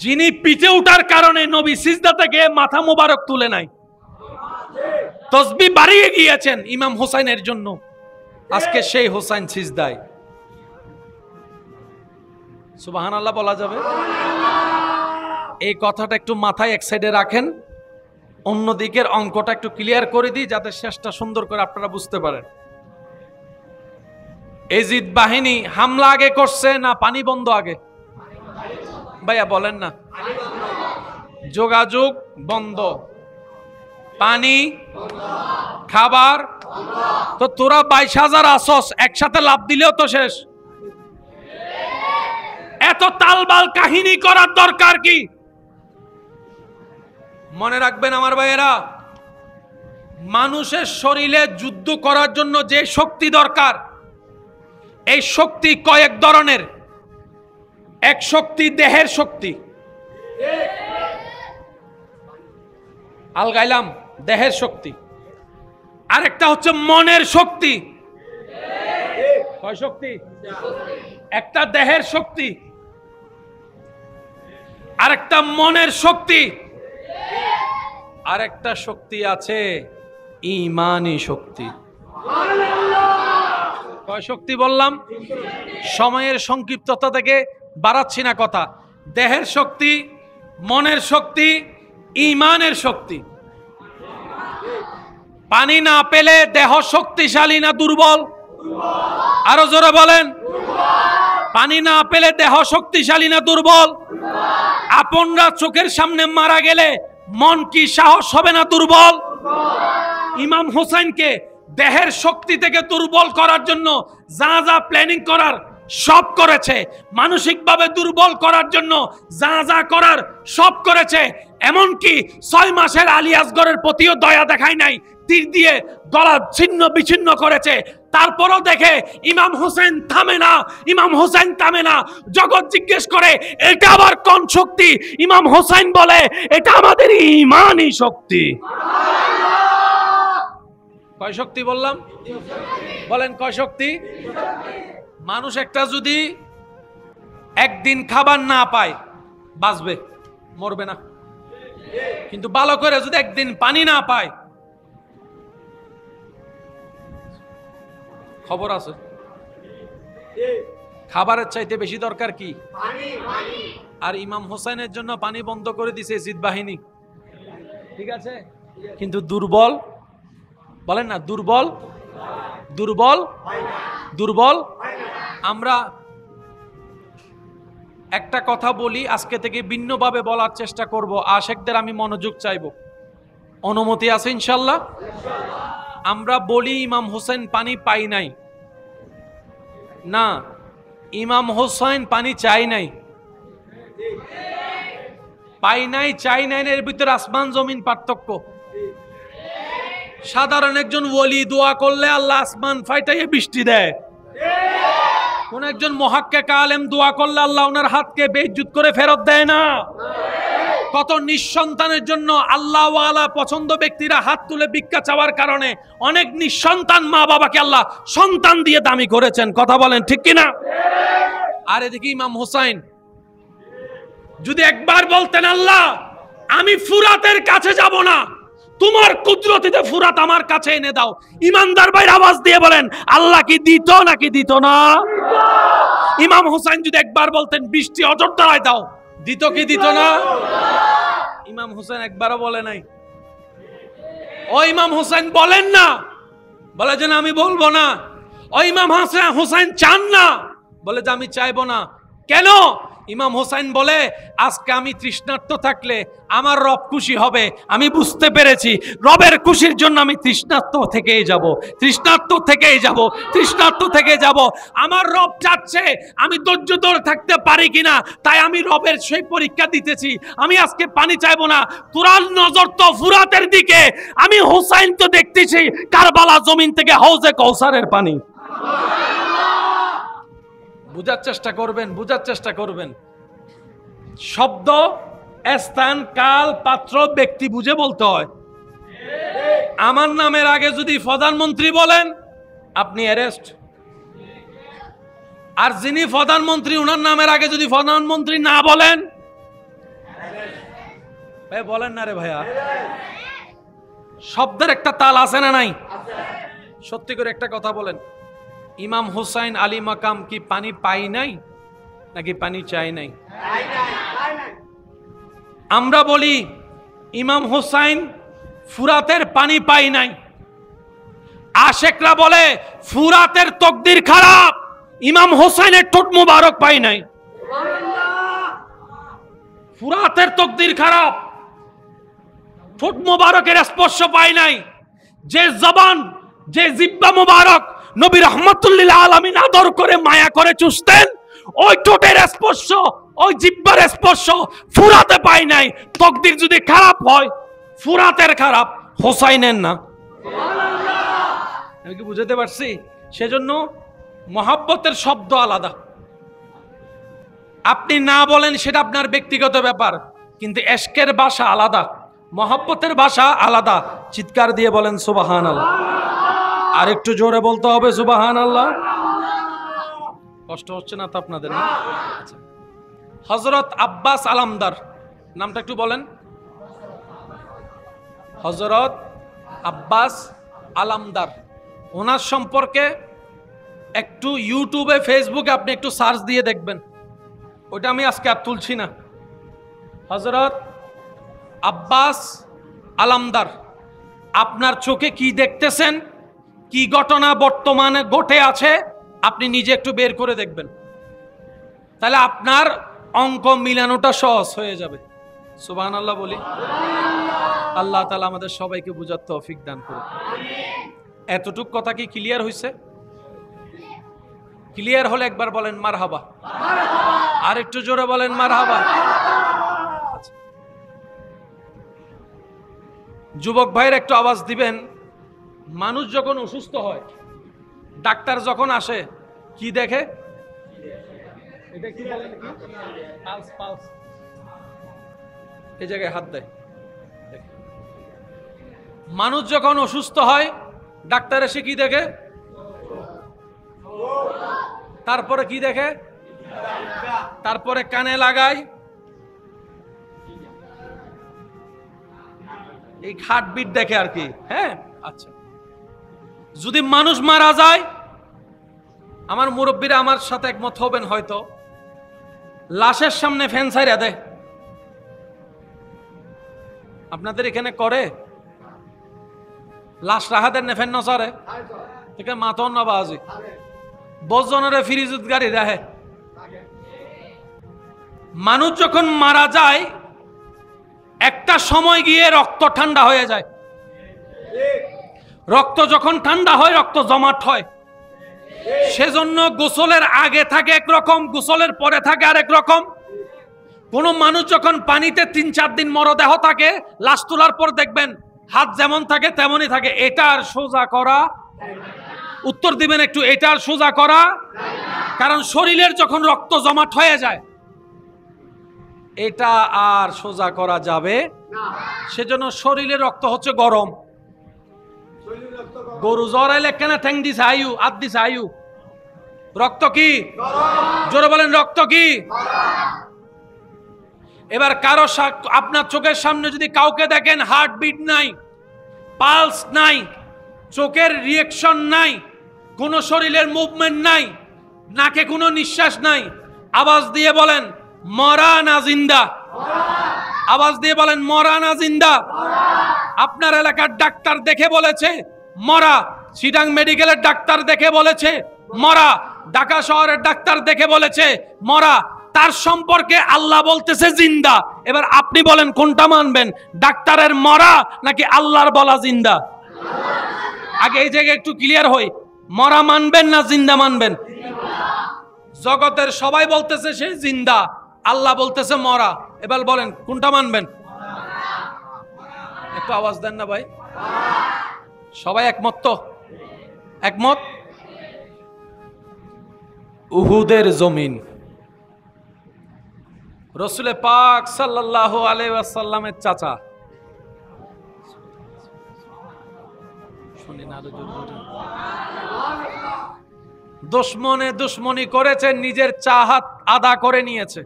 S1: যিনি পিঠে উঠার কারণে নবী সিজদা থেকে মাথা মোবারক তুলে নাই, তসবিহ বাড়িয়ে গিয়েছেন ইমাম হোসেনের জন্য। আজকে সেই হোসেন সিজদায়। সুবহানাল্লাহ বলা যাবে? এই কথাটা একটু মাথায় এক সাইডে রাখেন, অন্যদিকের অঙ্কটা একটু ক্লিয়ার করে দিই যাতে শেষটা সুন্দর করে আপনারা বুঝতে পারেন। এজিদ বাহিনী হামলা আগে করছে না পানি বন্ধ আগে? ভাইয়া বলেন না। যোগাযোগ বন্ধ, পানি, খাবার। তো তোরা 22,000 আসস, একসাথে লাভ দিলেও তো শেষ। এত তালবাল কাহিনী করার দরকার কি? মনে রাখবেন আমার ভাইয়েরা, মানুষের শরীরে যুদ্ধ করার জন্য যে শক্তি দরকার, এই শক্তি কয়েক ধরনের। এক শক্তি দেহের শক্তি, আলগাইলাম, দেহের শক্তি। আরেকটা হচ্ছে মনের শক্তি। কয় শক্তি? একটা দেহের শক্তি, আরেকটা মনের শক্তি, আরেকটা শক্তি আছে ঈমানি শক্তি। কয় শক্তি বললাম? সময়ের সংক্ষিপ্ততা থেকে বাড়াচ্ছি না কথা। দেহের শক্তি, মনের শক্তি, ঈমানের শক্তি। পানি না পেলে দেহ শক্তিশালী না দুর্বল? আরো জোরে বলেন। পানি না পেলে দেহ শক্তিশালী না দুর্বল? আপনরা চোখের সামনে মারা গেলে মন কি সাহস হবে না দুর্বল? ইমাম হোসেনকে দেহের শক্তি থেকে দুর্বল করার জন্য যা যা প্ল্যানিং করার সব করেছে, মানসিকভাবে দুর্বল করার জন্য যা যা করার সব করেছে। এমনকি 6 মাসের আলী আসগরের প্রতিও দয়া দেখায় নাই, তীর দিয়ে গলা ছিন্ন বিচ্ছিন্ন করেছে। তারপরও দেখে ইমাম হোসেন থামে না, ইমাম হোসেন থামে না। জগৎ জিজ্ঞেস করে এটা আবার কোন শক্তি? ইমাম হোসেন বলে এটা আমাদের ঈমানি শক্তি। কয় শক্তি বললাম? বলেন কয় শক্তি? মানুষ একটা যদি একদিন খাবার না পায় বাঁচবে, মরবে না। কিন্তু ভালো করে যদি একদিন পানি না পায়, খবর আছে। খাবারের চাইতে বেশি দরকার কি? আর ইমাম হোসেনের জন্য পানি বন্ধ করে দিছে জিদ বাহিনী, ঠিক আছে। কিন্তু দুর্বল, বলেন না দুর্বল, দুর্বল, দুর্বল। আমরা একটা কথা বলি, আজকে থেকে ভিন্নভাবে বলার চেষ্টা করব। আশেকদের আমি মনোযোগ চাইব, অনুমতি আছে ইনশাল্লাহ? আমরা বলি ইমাম হোসেন পানি পাই নাই, না, ইমাম হোসেন পানি চাই নাই। পাই নাই চাই নাই এর ভিতরে আসমান জমিন পার্থক্য। সাধারণ একজন ওলি দোয়া করলে আল্লাহ আসমান ফাইটাইয়ে বৃষ্টি দেয়। কোন একজন মুহাক্কিক আলেম দোয়া করলে আল্লাহ ওনার হাতকে বেইজ্জত করে ফেরত দেয় না। কত নিঃসন্তানের জন্য আল্লাহওয়ালা পছন্দ ব্যক্তিরা হাত তুলে ভিক্ষা চাওয়ার কারণে অনেক নিঃসন্তান মা বাবাকে আল্লাহ সন্তান দিয়ে দামি করেছেন। কথা বলেন ঠিক কিনা? আর এদিকে ইমাম হোসেন যদি একবার বলতেন আল্লাহ আমি ফুরাতের কাছে যাব না, তোমার কুদরতিতে ফুরাত আমার কাছে এনে দাও। ইমানদার ভাই আওয়াজ দিয়ে বলেন, আল্লাহ কি দিত নাকি দিত না? ইমাম হুসাইন যদি একবার বলতেন বৃষ্টি অযোধ্যায় দাও, দিত কি দিত না? ইমাম হুসাইন একবারও বলে নাই। ও ইমাম হুসাইন বলেন না, বলে যে আমি বলবো না। ও ইমাম হুসাইন চান না, বলে যে আমি চাইবো না। কেন? ইমাম হুসাইন বলে আজকে আমি তৃষ্ণার্ত থাকলে আমার রব খুশি হবে। আমি বুঝতে পেরেছি রবের খুশির জন্য আমি তৃষ্ণার্ত থেকেই যাব, তৃষ্ণার্ত থেকেই যাব, তৃষ্ণার্ত থেকে যাব। আমার রব চাচ্ছে আমি ধৈর্য ধরে থাকতে পারি কিনা, তাই আমি রবের সেই পরীক্ষা দিতেছি। আমি আজকে পানি চাইবো না। তোরার নজর তো ফুরাতের দিকে, আমি হুসাইন তো দেখতেছি কারবালা জমিন থেকে হাউজে কৌসারের পানি। বুঝার চেষ্টা করবেন, বুঝার চেষ্টা করবেন। শব্দ, স্থান, কাল, পাত্র, ব্যক্তি বুঝে বলতে হয়। আমার নামের আগে যদি প্রধানমন্ত্রী বলেন আপনি অ্যারেস্ট, আর যিনি প্রধানমন্ত্রী ওনার নামের আগে যদি প্রধানমন্ত্রী না বলেন, ভাই বলেন না রে ভাইয়া, শব্দের একটা তাল আছে না নাই? সত্যি করে একটা কথা বলেন, ইমাম হুসাইন আলী মাকাম কি পানি পাই নাই নাকি পানি চাই নাই? আমরা বলি ইমাম হুসাইন ফুরাতের পানি পাই নাই, আশেকরা বলে ফুরাতের তকদির খারাপ, ইমাম হুসাইনের ঠোঁট মুবারক পাই নাই। ফুরাতের তকদির খারাপ, ঠোঁট মুবারকের স্পর্শ পাই নাই। যে জবান, যে জিব্বা মুবারক নবী রহমাতুল্লিল আলামিন আদর করে মায়া করে চুষতেন, ওই ঠোঁটের স্পর্শ, ওই জিব্বার স্পর্শ ফুরাতে পাই নাই। তকদির যদি খারাপ হয়, ফুরাতের খারাপ, হোসাইনের না। আমি কি বুঝাতে পারছি? সেজন্য মহাব্বতের শব্দ আলাদা। আপনি না বলেন সেটা আপনার ব্যক্তিগত ব্যাপার, কিন্তু এশকের ভাষা আলাদা, মহাব্বতের ভাষা আলাদা। চিৎকার দিয়ে বলেন সুবহানাল্লাহ। আর একটু জোরে বলতে হবে সুবহানাল্লাহ। কষ্ট হচ্ছে না তো আপনাদের? না, আচ্ছা। হযরত আব্বাস আলামদার নামটা একটু বলেন। হযরত আব্বাস আলামদার, ওনার সম্পর্কে একটু ইউটিউবে, ফেসবুকে আপনি একটু সার্চ দিয়ে দেখবেন। ওইটা আমি আজকে আর তুলছি না। হযরত আব্বাস আলামদার, আপনার চোখে কি দেখতেছেন, কি ঘটনা বর্তমানে ঘটে আছে, আপনি নিজে একটু বের করে দেখবেন, তাহলে আপনার অঙ্ক মিলানোটা সহজ হয়ে যাবে। সুবহানাল্লাহ বলি। আল্লাহ তাআলা আমাদের সবাইকে বুঝার তৌফিক দান করুন। এতটুক কথা কি ক্লিয়ার হয়েছে? ক্লিয়ার হলে একবার বলেন মারহাবা। আর একটু জোরে বলেন মারহাবা। যুবক ভাইয়ের একটু আওয়াজ দিবেন। মানুষ যখন অসুস্থ হয়, ডাক্তার যখন আসে, কি দেখে? এটা কি বলেন? কি পালস? পালস এই জায়গায় হাত দেয়। মানুষ যখন অসুস্থ হয়, ডাক্তার এসে কি দেখে? তারপরে কি দেখে? তারপরে কানে লাগায়, এই হার্টবিট দেখে আর কি। হ্যাঁ, আচ্ছা। যদি মানুষ মারা যায়, আমার মুরব্বীরা আমার সাথে একমত হবেন হয়তো, লাশের সামনে ফ্যান ছাইরা দেয়। আপনাদের এখানে করে? লাশ রাহা দেন ফ্যান নসারে থেকে মাথন নবাজি বজনের ফিরিজুত গাড়ি রাহে। মানুষ যখন মারা যায়, একটা সময় গিয়ে রক্ত ঠান্ডা হয়ে যায়। রক্ত যখন ঠান্ডা হয়, রক্ত জমাট হয়। সেজন্য গোসলের আগে থাকে একরকম, গোসলের পরে থাকে আরেক রকম। কোন মানুষ যখন পানিতে 3-4 দিন মরদেহ থাকে, লাশ তোলার পর দেখবেন হাত যেমন থাকে তেমনই থাকে। এটা আর সোজা করা, উত্তর দিবেন একটু, এটা আর সোজা করা, কারণ শরীরের যখন রক্ত জমাট হয়ে যায়, এটা আর সোজা করা যাবে না। সেজন্য শরীরের রক্ত হচ্ছে গরম। গরু জ্বর আইলে কেন ঠ্যাং দিছে আয়ু, আদ দিছে আয়ু, রক্ত কি? জোরে বলেন, রক্ত কি? এবার কারো আপনার চোখের সামনে যদি কাউকে দেখেন হার্টবিট নাই, পালস নাই, চোখের রিয়েকশন নাই, কোনো শরীরের মুভমেন্ট নাই, নাকে কোনো নিঃশ্বাস নাই। আওয়াজ দিয়ে বলেন মরা না জিন্দা? আওয়াজ দিয়ে বলেন মরা না জিন্দা? আপনার এলাকার ডাক্তার দেখে বলেছে মরা, চিটাং মেডিকেলের ডাক্তার দেখে বলেছে মরা, ঢাকা শহরের ডাক্তার দেখে বলেছে মরা, তার সম্পর্কে আল্লাহ বলতেছে জিন্দা। এবার আপনি বলেন কোনটা মানবেন, ডাক্তারের মরা নাকি আল্লাহর বলা জিন্দা? আগে এই জায়গায় একটু ক্লিয়ার হই, মরা মানবেন না জিন্দা মানবেন? জগতের সবাই বলতেছে সে জিন্দা, আল্লাহ বলতেছে মরা, এবার বলেন কোনটা মানবেন? একটু আওয়াজ দেন না ভাই, সবাই একমত তো? একমত? উহুদের জমিন, রসুল পাক সাল্লাল্লাহু আলাইহি ওয়াসাল্লামের চাচা, শুনি না, দুশমনে দুশমনি করেছে, নিজের চাহাত আদা করে নিয়েছে,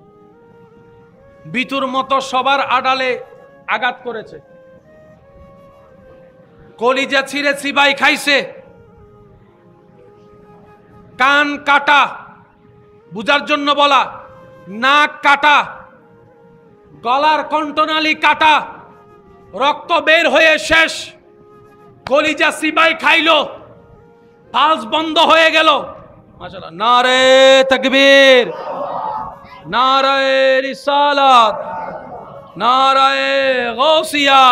S1: বিতুর মতো সবার আড়ালে আঘাত করেছে, কলিজা ছিঁড়ে চিবাই খাইছে, কান কাটা, বুঝার জন্য বলা, নাক কাটা, গলার কণ্ঠনালী কাটা, রক্ত বের হয়ে শেষ, কলিজা চিবাই খাইলো, পালস বন্ধ হয়ে গেল। মাশাআল্লাহ, নারে তাকবীর, নারে রিসালাত, নারে গাউসিয়া।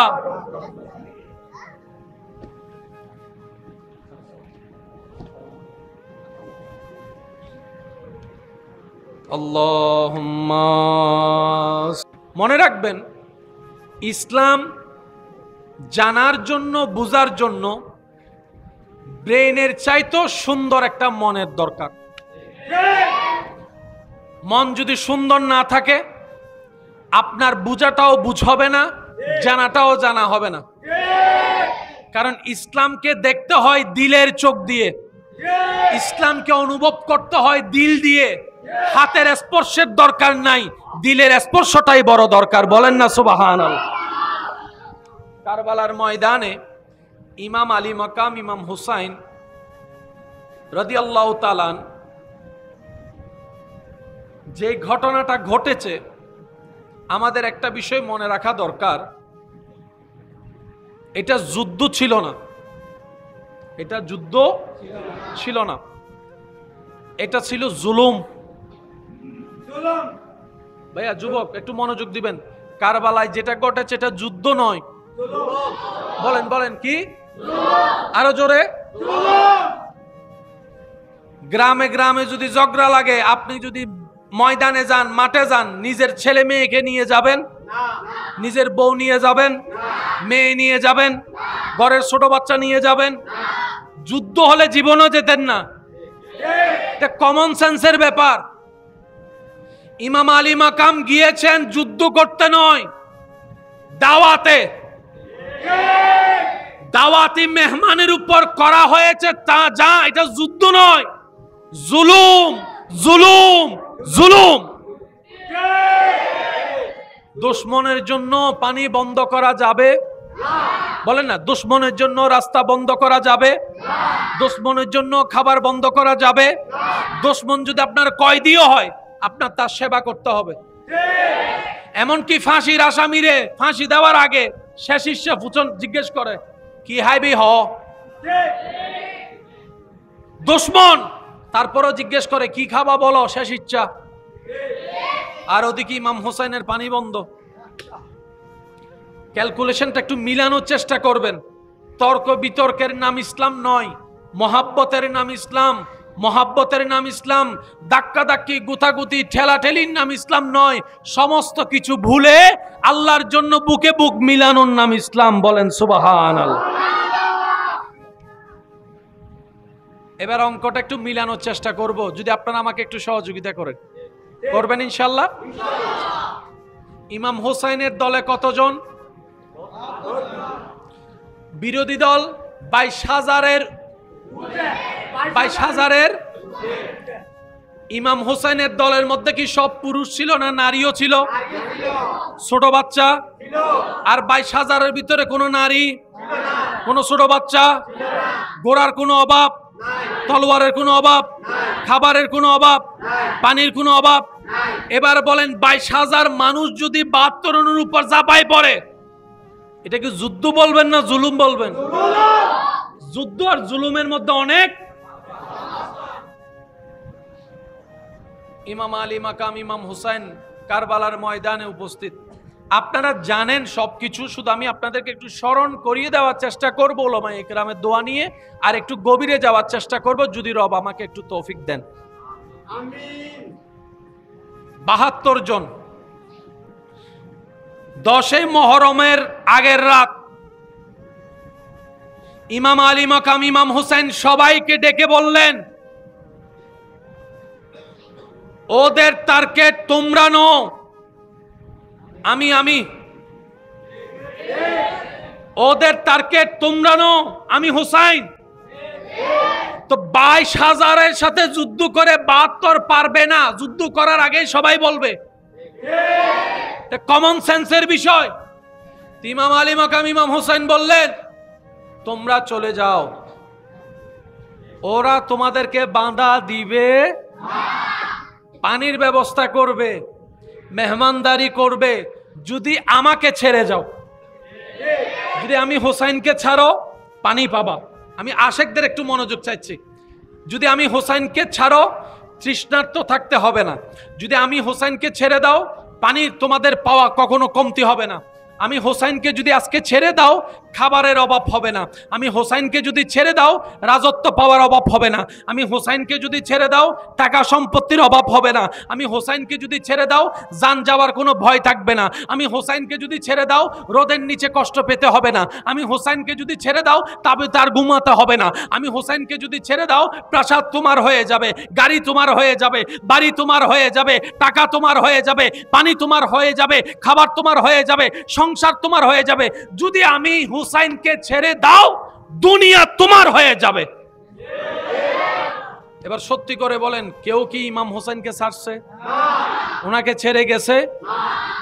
S1: আল্লাহুম্মা, মনে রাখবেন ইসলাম জানার জন্য, বুঝার জন্য ব্রেনের চাইতো সুন্দর একটা মনের দরকার। মন যদি সুন্দর না থাকে আপনার বুঝাটাও বুঝ হবে না, জানাটাও জানা হবে না। কারণ ইসলামকে দেখতে হয় দিলের চোখ দিয়ে, ইসলামকে অনুভব করতে হয় দিল দিয়ে। হাতের স্পর্শের দরকার নাই, দিলের স্পর্শটাই বড় দরকার। বলেন না সুবহানাল্লাহ। কারবালার ময়দানে ইমাম আলী মাকাম ইমাম হুসাইন রাদিয়াল্লাহু তাআলা যে ঘটনাটা ঘটেছে, আমাদের একটা বিষয় মনে রাখা দরকার, এটা যুদ্ধ ছিল না, এটা যুদ্ধ ছিল না, এটা ছিল জুলুম। ভাইয়া যুবক একটু মনোযোগ দিবেন, কারবালায় যেটা ঘটেছে এটা যুদ্ধ নয়। বলেন বলেন কি? আরো জোরে। গ্রামে গ্রামে যদি ঝগড়া লাগে, আপনি যদি ময়দানে যান, মাঠে যান, নিজের ছেলে মেয়েকে নিয়ে যাবেন? নিজের বউ নিয়ে যাবেন? মেয়ে নিয়ে যাবেন? ঘরের ছোট বাচ্চা নিয়ে যাবেন? যুদ্ধ হলে জীবনও যেতেন না। এটা কমন সেন্সের ব্যাপার। ইমাম আলী মাকাম গিয়েছেন যুদ্ধ করতে নয়, দাওয়াতে। দাওয়াতি মেহমানের উপর করা হয়েছে তা যা, এটা যুদ্ধ নয়, জুলুম জুলুম জুলুম। দুশমনের জন্য পানি বন্ধ করা যাবে? বলেন না। দুশমনের জন্য রাস্তা বন্ধ করা যাবে? দুশমনের জন্য খাবার বন্ধ করা যাবে? দুশমন যদি আপনার কয়েদিও হয়, আপনার তার সেবা করতে হবে। এমনকি ফাঁসির আসামিরে ফাঁসি দেওয়ার আগে শেষ ইচ্ছা ফুচন জিজ্ঞেস করে কি হাইবি হ, দুশমন তারপরও জিজ্ঞেস করে কি খাবা বলো, শেষ ইচ্ছা। আর ওদিকে ইমাম হোসেনের পানি বন্ধ। ক্যালকুলেশনটা একটু মিলানোর চেষ্টা করবেন। তর্ক বিতর্কের নাম ইসলাম নয়, মহাব্বতের নাম ইসলাম। মহাব্বতের নাম ইসলাম। ধাক্কা ধাক্কি গুতাগুতি ঠেলাঠেলির নাম ইসলাম নয়। সমস্ত কিছু ভুলে আল্লাহর জন্য বুকে বুক মিলানোর নাম ইসলাম। বলেন সুবহানাল্লাহ। এবার অঙ্কটা একটু মিলানোর চেষ্টা করব, যদি আপনারা আমাকে একটু সহযোগিতা করেন। করবেন ইনশাআল্লাহ? ইমাম হোসেনের দলে কতজন? বিরোধী দল 22,000-এর। ইমাম হোসেনের দলের মধ্যে কি সব পুরুষ ছিল না নারীও ছিল? ছোট বাচ্চা আর 22,000-এর ভিতরে কোনো নারী? কোন ছোট বাচ্চা, ঘোড়ার কোনো অভাব, তলোয়ারের কোনো অভাব, খাবারের কোনো অভাব, পানির কোনো অভাব। এবার বলেন 22,000 মানুষ যদি 72 জনের উপর ঝাঁপায় পড়ে, এটা কি যুদ্ধ বলবেন না জুলুম বলবেন? যুদ্ধ আর জুলুমের মধ্যে অনেক। ইমাম আলী মাকাম ইমাম হুসাইন কারবালার ময়দানে উপস্থিত। আপনারা জানেন সবকিছু, শুধু আমি আপনাদেরকে একটু স্মরণ করিয়ে দেওয়ার চেষ্টা করব উলামায়ে ইকরামের দোয়া নিয়ে, আর একটু গভীরে যাওয়ার চেষ্টা করব যদি রব আমাকে একটু তৌফিক দেন। আমিন। 72 জন 10 মুহররমের আগের রাত ইমাম আলী মাকাম ইমাম হুসাইন সবাইকে ডেকে বললেন, ওদের টার্গেট তোমরা নও, আমি ওদের টার্গেট তোমরা নও, আমি হুসাইন। তো 22,000-এর সাথে যুদ্ধ করে 72 পারবে না, যুদ্ধ করার আগেই সবাই বলবে, কমন সেন্সের বিষয়। ইমাম আলী মাকাম ইমাম হুসাইন বললেন, তোমরা চলে যাও, ওরা তোমাদেরকে বাঁধা দিবে, পানির ব্যবস্থা করবে, মেহমানদারি করবে, যদি আমাকে ছেড়ে যাও, যদি আমি হোসাইনকে ছাড়ো পানি পাবা। আমি আশেকদের একটু মনোযোগ চাইছি, যদি আমি হোসাইনকে ছাড়ো তৃষ্ণার্ত থাকতে হবে না, যদি আমি হোসাইনকে ছেড়ে দাও পানি তোমাদের পাওয়া কখনো কমতি হবে না, আমি হোসাইনকে যদি আজকে ছেড়ে দাও খাবারের অভাব হবে না, আমি হোসাইনকে যদি ছেড়ে দাও রাজত্ব পাওয়ার অভাব হবে না, আমি হোসাইনকে যদি ছেড়ে দাও টাকা সম্পত্তির অভাব হবে না, আমি হোসাইনকে যদি ছেড়ে দাও জান যাওয়ার কোনো ভয় থাকবে না, আমি হোসাইনকে যদি ছেড়ে দাও রোদের নিচে কষ্ট পেতে হবে না, আমি হোসাইনকে যদি ছেড়ে দাও তবে তার ঘুমাতে হবে না, আমি হোসাইনকে যদি ছেড়ে দাও প্রাসাদ তোমার হয়ে যাবে, গাড়ি তোমার হয়ে যাবে, বাড়ি তোমার হয়ে যাবে, টাকা তোমার হয়ে যাবে, পানি তোমার হয়ে যাবে, খাবার তোমার হয়ে যাবে, সংসার তোমার হয়ে যাবে। যদি আমি হুসাইনকে ছেড়ে দাও দুনিয়া তোমার হয়ে যাবে। এবার সত্যি করে বলেন, কেউ কি ইমাম হুসাইনকে ছাড়ছে? ওনাকে ছেড়ে গেছে?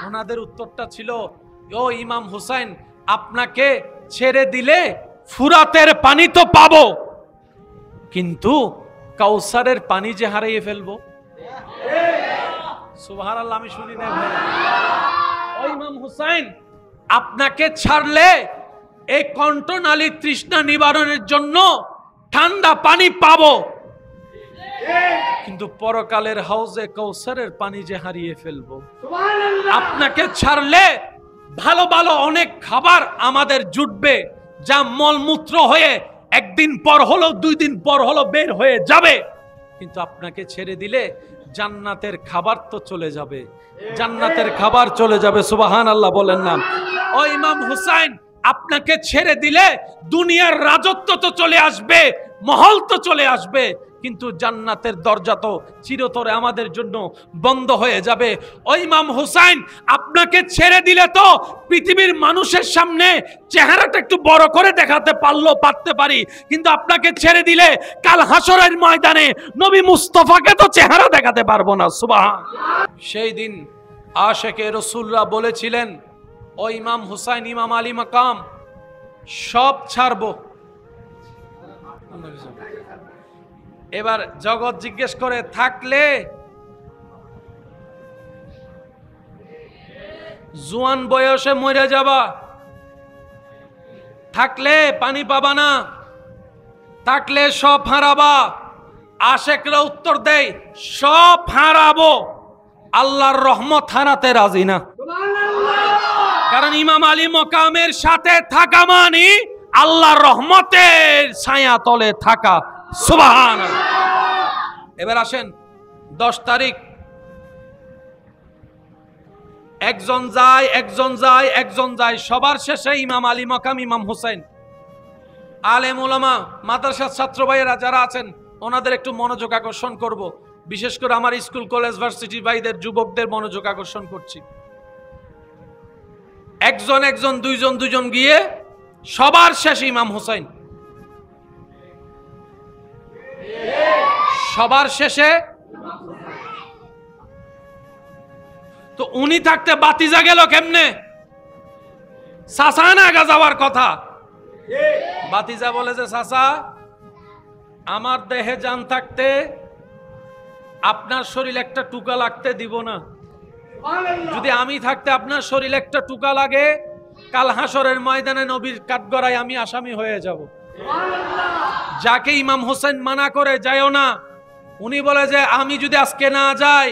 S1: ওনাদের উত্তরটা ছিল, ও ইমাম হুসাইন, আপনাকে ছেড়ে দিলে ফুরাতের পানি তো পাবো, কিন্তু কাউসারের পানি যে হারিয়ে ফেলবো। সুবহানাল্লাহ, আমি শুনি না ভাই। ও ইমাম হুসাইন, আপনাকে ছাড়লে এই কণ্ঠনালী তৃষ্ণা নিবারণের জন্য ঠান্ডা পানি পাবো, কিন্তু পরকালের হাউজে কাউসারের পানি যে হারিয়ে ফেলবো। আপনাকে ছাড়লে ভালো ভালো অনেক খাবার আমাদের জুটবে, যা মলমূত্র হয়ে একদিন পর হলো 2 দিন পর হলো বের হয়ে যাবে, কিন্তু আপনাকে ছেড়ে দিলে জান্নাতের খাবার তো চলে যাবে, জান্নাতের খাবার চলে যাবে। সুবহানাল্লাহ বলেন না। ও ইমাম হুসাইন, আপনাকে ছেড়ে দিলে দুনিয়ার রাজত্ব তো চলে আসবে, মহল তো চলে আসবে, কিন্তু জান্নাতের দরজা তো চিরতরে আমাদের জন্য বন্ধ হয়ে যাবে। ও ইমাম হুসাইন, আপনাকে ছেড়ে দিলে তো পৃথিবীর মানুষের সামনে চেহারাটা একটু বড় করে দেখাতে পারতে পারি, কিন্তু আপনাকে ছেড়ে দিলে কাল হাসরের ময়দানে নবী মুস্তাফাকে তো চেহারা দেখাতে পারবো না। সুবহান। সেই দিন আশেকে রাসূলরা বলেছিলেন, ও ইমাম হুসাইন, ইমাম আলী মাকাম সব ছাড়বো। এবার জগৎ জিজ্ঞেস করে, থাকলে জোয়ান বয়সে মরে যাবা, থাকলে পানি পাবা না, থাকলে সব হারাবা। আশেকরা উত্তর দেয়, সব হারাবো, আল্লাহর রহমত হারাতে রাজি না। কারণ ইমাম আলী মাকামের সাথে থাকা মানে আল্লাহর রহমতের ছায়া তলে থাকা। সুবহানাল্লাহ। এবার আসেন 10 তারিখ, একজন যায় একজন যায় একজন যায়, সবার শেষে ইমাম আলী মাকাম ইমাম হুসাইন। আলেম ওলামা মাদ্রাসার ছাত্র ভাইয়েরা যারা আছেন ওনাদের একটু মনোযোগ আকর্ষণ করব, বিশেষ করে আমার স্কুল কলেজ ভার্সিটি ভাইদের যুবকদের মনোযোগ আকর্ষণ করছি। একজন একজন দুইজন দুইজন গিয়ে সবার শেষে ইমাম হুসাইন, সবার শেষে। তো উনি থাকতে বাতিজা গেল কেমনে? সাসানা আগা যাওয়ার কথা, ভাতিজা বলে যে চাচা, আমার দেহে জান থাকতে আপনার শরীর একটা টুকা লাগতে দিব না। যদি আমি থাকতে আপনার শরীর একটা টুকা লাগে, কাল হাসরের ময়দানে নবীর কাঠগড়ায় আমি আসামি হয়ে যাব। যাকে ইমাম হোসেন মানা করে যাইও না, উনি বলে যে আমি যদি আজকে না যাই,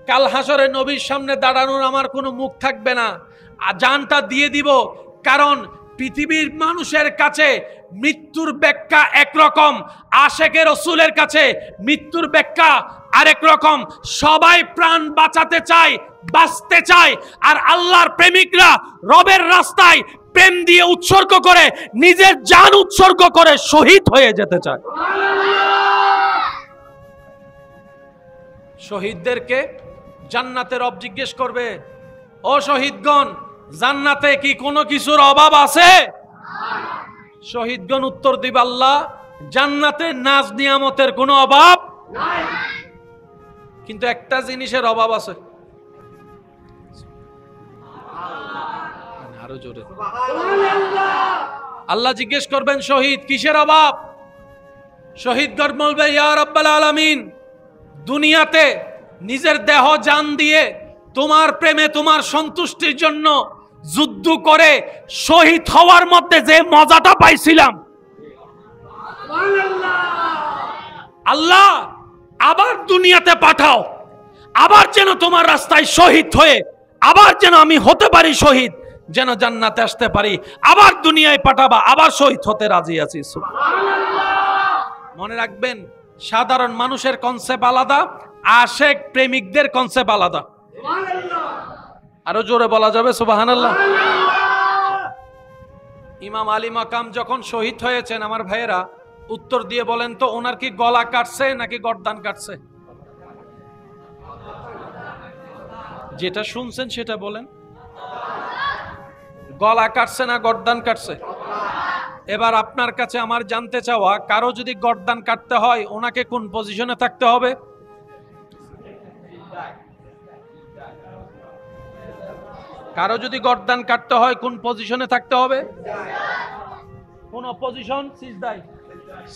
S1: কাল হাসরে নবীর সামনে দাঁড়ানোর আমার কোনো মুখ থাকবে না, জানটা দিয়ে দিব। কারণ পৃথিবীর মানুষের কাছে মৃত্যুর ব্যাখ্যা একরকম, আশেকের রাসূলের কাছে মৃত্যুর ব্যাখ্যা আরেক রকম। সবাই প্রাণ বাঁচাতে চায়, বাঁচতে চায়, আর আল্লাহর প্রেমিকরা রবের রাস্তায় প্রেম দিয়ে উৎসর্গ করে, নিজের জান উৎসর্গ করে শহীদ হয়ে যেতে চায়। শহীদদেরকে জান্নাতে রব জিজ্ঞেস করবে, ও শহীদগণ, জান্নাতে কি কোনো কিছুর অভাব আছে? শহীদগণ উত্তর দিবে, আল্লাহ, জান্নাতে নাজ নিয়ামতের কোনো অভাব নাই, কিন্তু একটা জিনিসের অভাব আছে। আরো জোরে আল্লাহ জিজ্ঞেস করবেন, শহীদ কিসের অভাব? শহীদগণ বলবে, ইয়া রাব্বাল আলামিন, দুনিয়াতে নিজের দেহ জান দিয়ে তোমার প্রেমে, তোমার সন্তুষ্টির জন্য যুদ্ধ করে শহীদ হওয়ার মধ্যে যে মজাটা পাইছিলাম, আল্লাহ আবার দুনিয়াতে পাঠাও, আবার যেন তোমার রাস্তায় শহীদ হয়ে আবার যেন আমি হতে পারি শহীদ, যেন জান্নাতে আসতে পারি। আবার দুনিয়ায় পাঠাবা, আবার শহীদ হতে রাজি আছি। মনে রাখবেন, সাধারণ মানুষের কনসেপ্ট আলাদা, আশেক প্রেমিকদের কনসেপ্ট আলাদা। আরো জোরে বলা যাবে সুবহানাল্লাহ। ইমাম আলী মাকাম যখন শহীদ হয়েছেন, আমার ভাইয়েরা উত্তর দিয়ে বলেন তো, ওনার কি গলা কাটছে নাকি গর্দান কাটছে? যেটা শুনছেন সেটা বলেন, গলা কাটছে না গর্দান কাটছে? এবার আপনার কাছে আমার জানতে চাওয়া, কারো যদি গর্দান কাটতে হয় ওনাকে কোন পজিশনে থাকতে হবে? কারো যদি গর্দান কাটতে হয় কোন পজিশনে থাকতে হবে? কোন পজিশন? সিজদায়।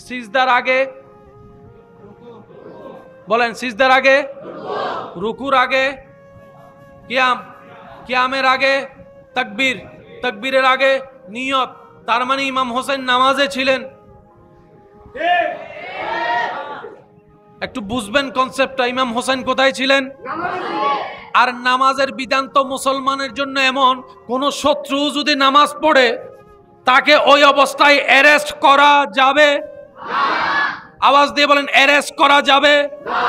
S1: সিজদার আগে বলেন, সিজদার আগে, রুকুর আগে, কিয়াম, কিয়ামের আগে তাকবীর, তাকবীরের আগে নিয়ত। তার মানে ইমাম হোসেন নামাজে ছিলেন। একটু বুঝবেন কনসেপ্টটা, ইমাম হোসেন কোথায় ছিলেন? আর নামাজের বিধান তো মুসলমানের জন্য এমন, কোন শত্রু যদি নামাজ পড়ে তাকে ওই অবস্থায় অ্যারেস্ট করা যাবে না। আওয়াজ দিয়ে বলেন, অ্যারেস্ট করা যাবে না।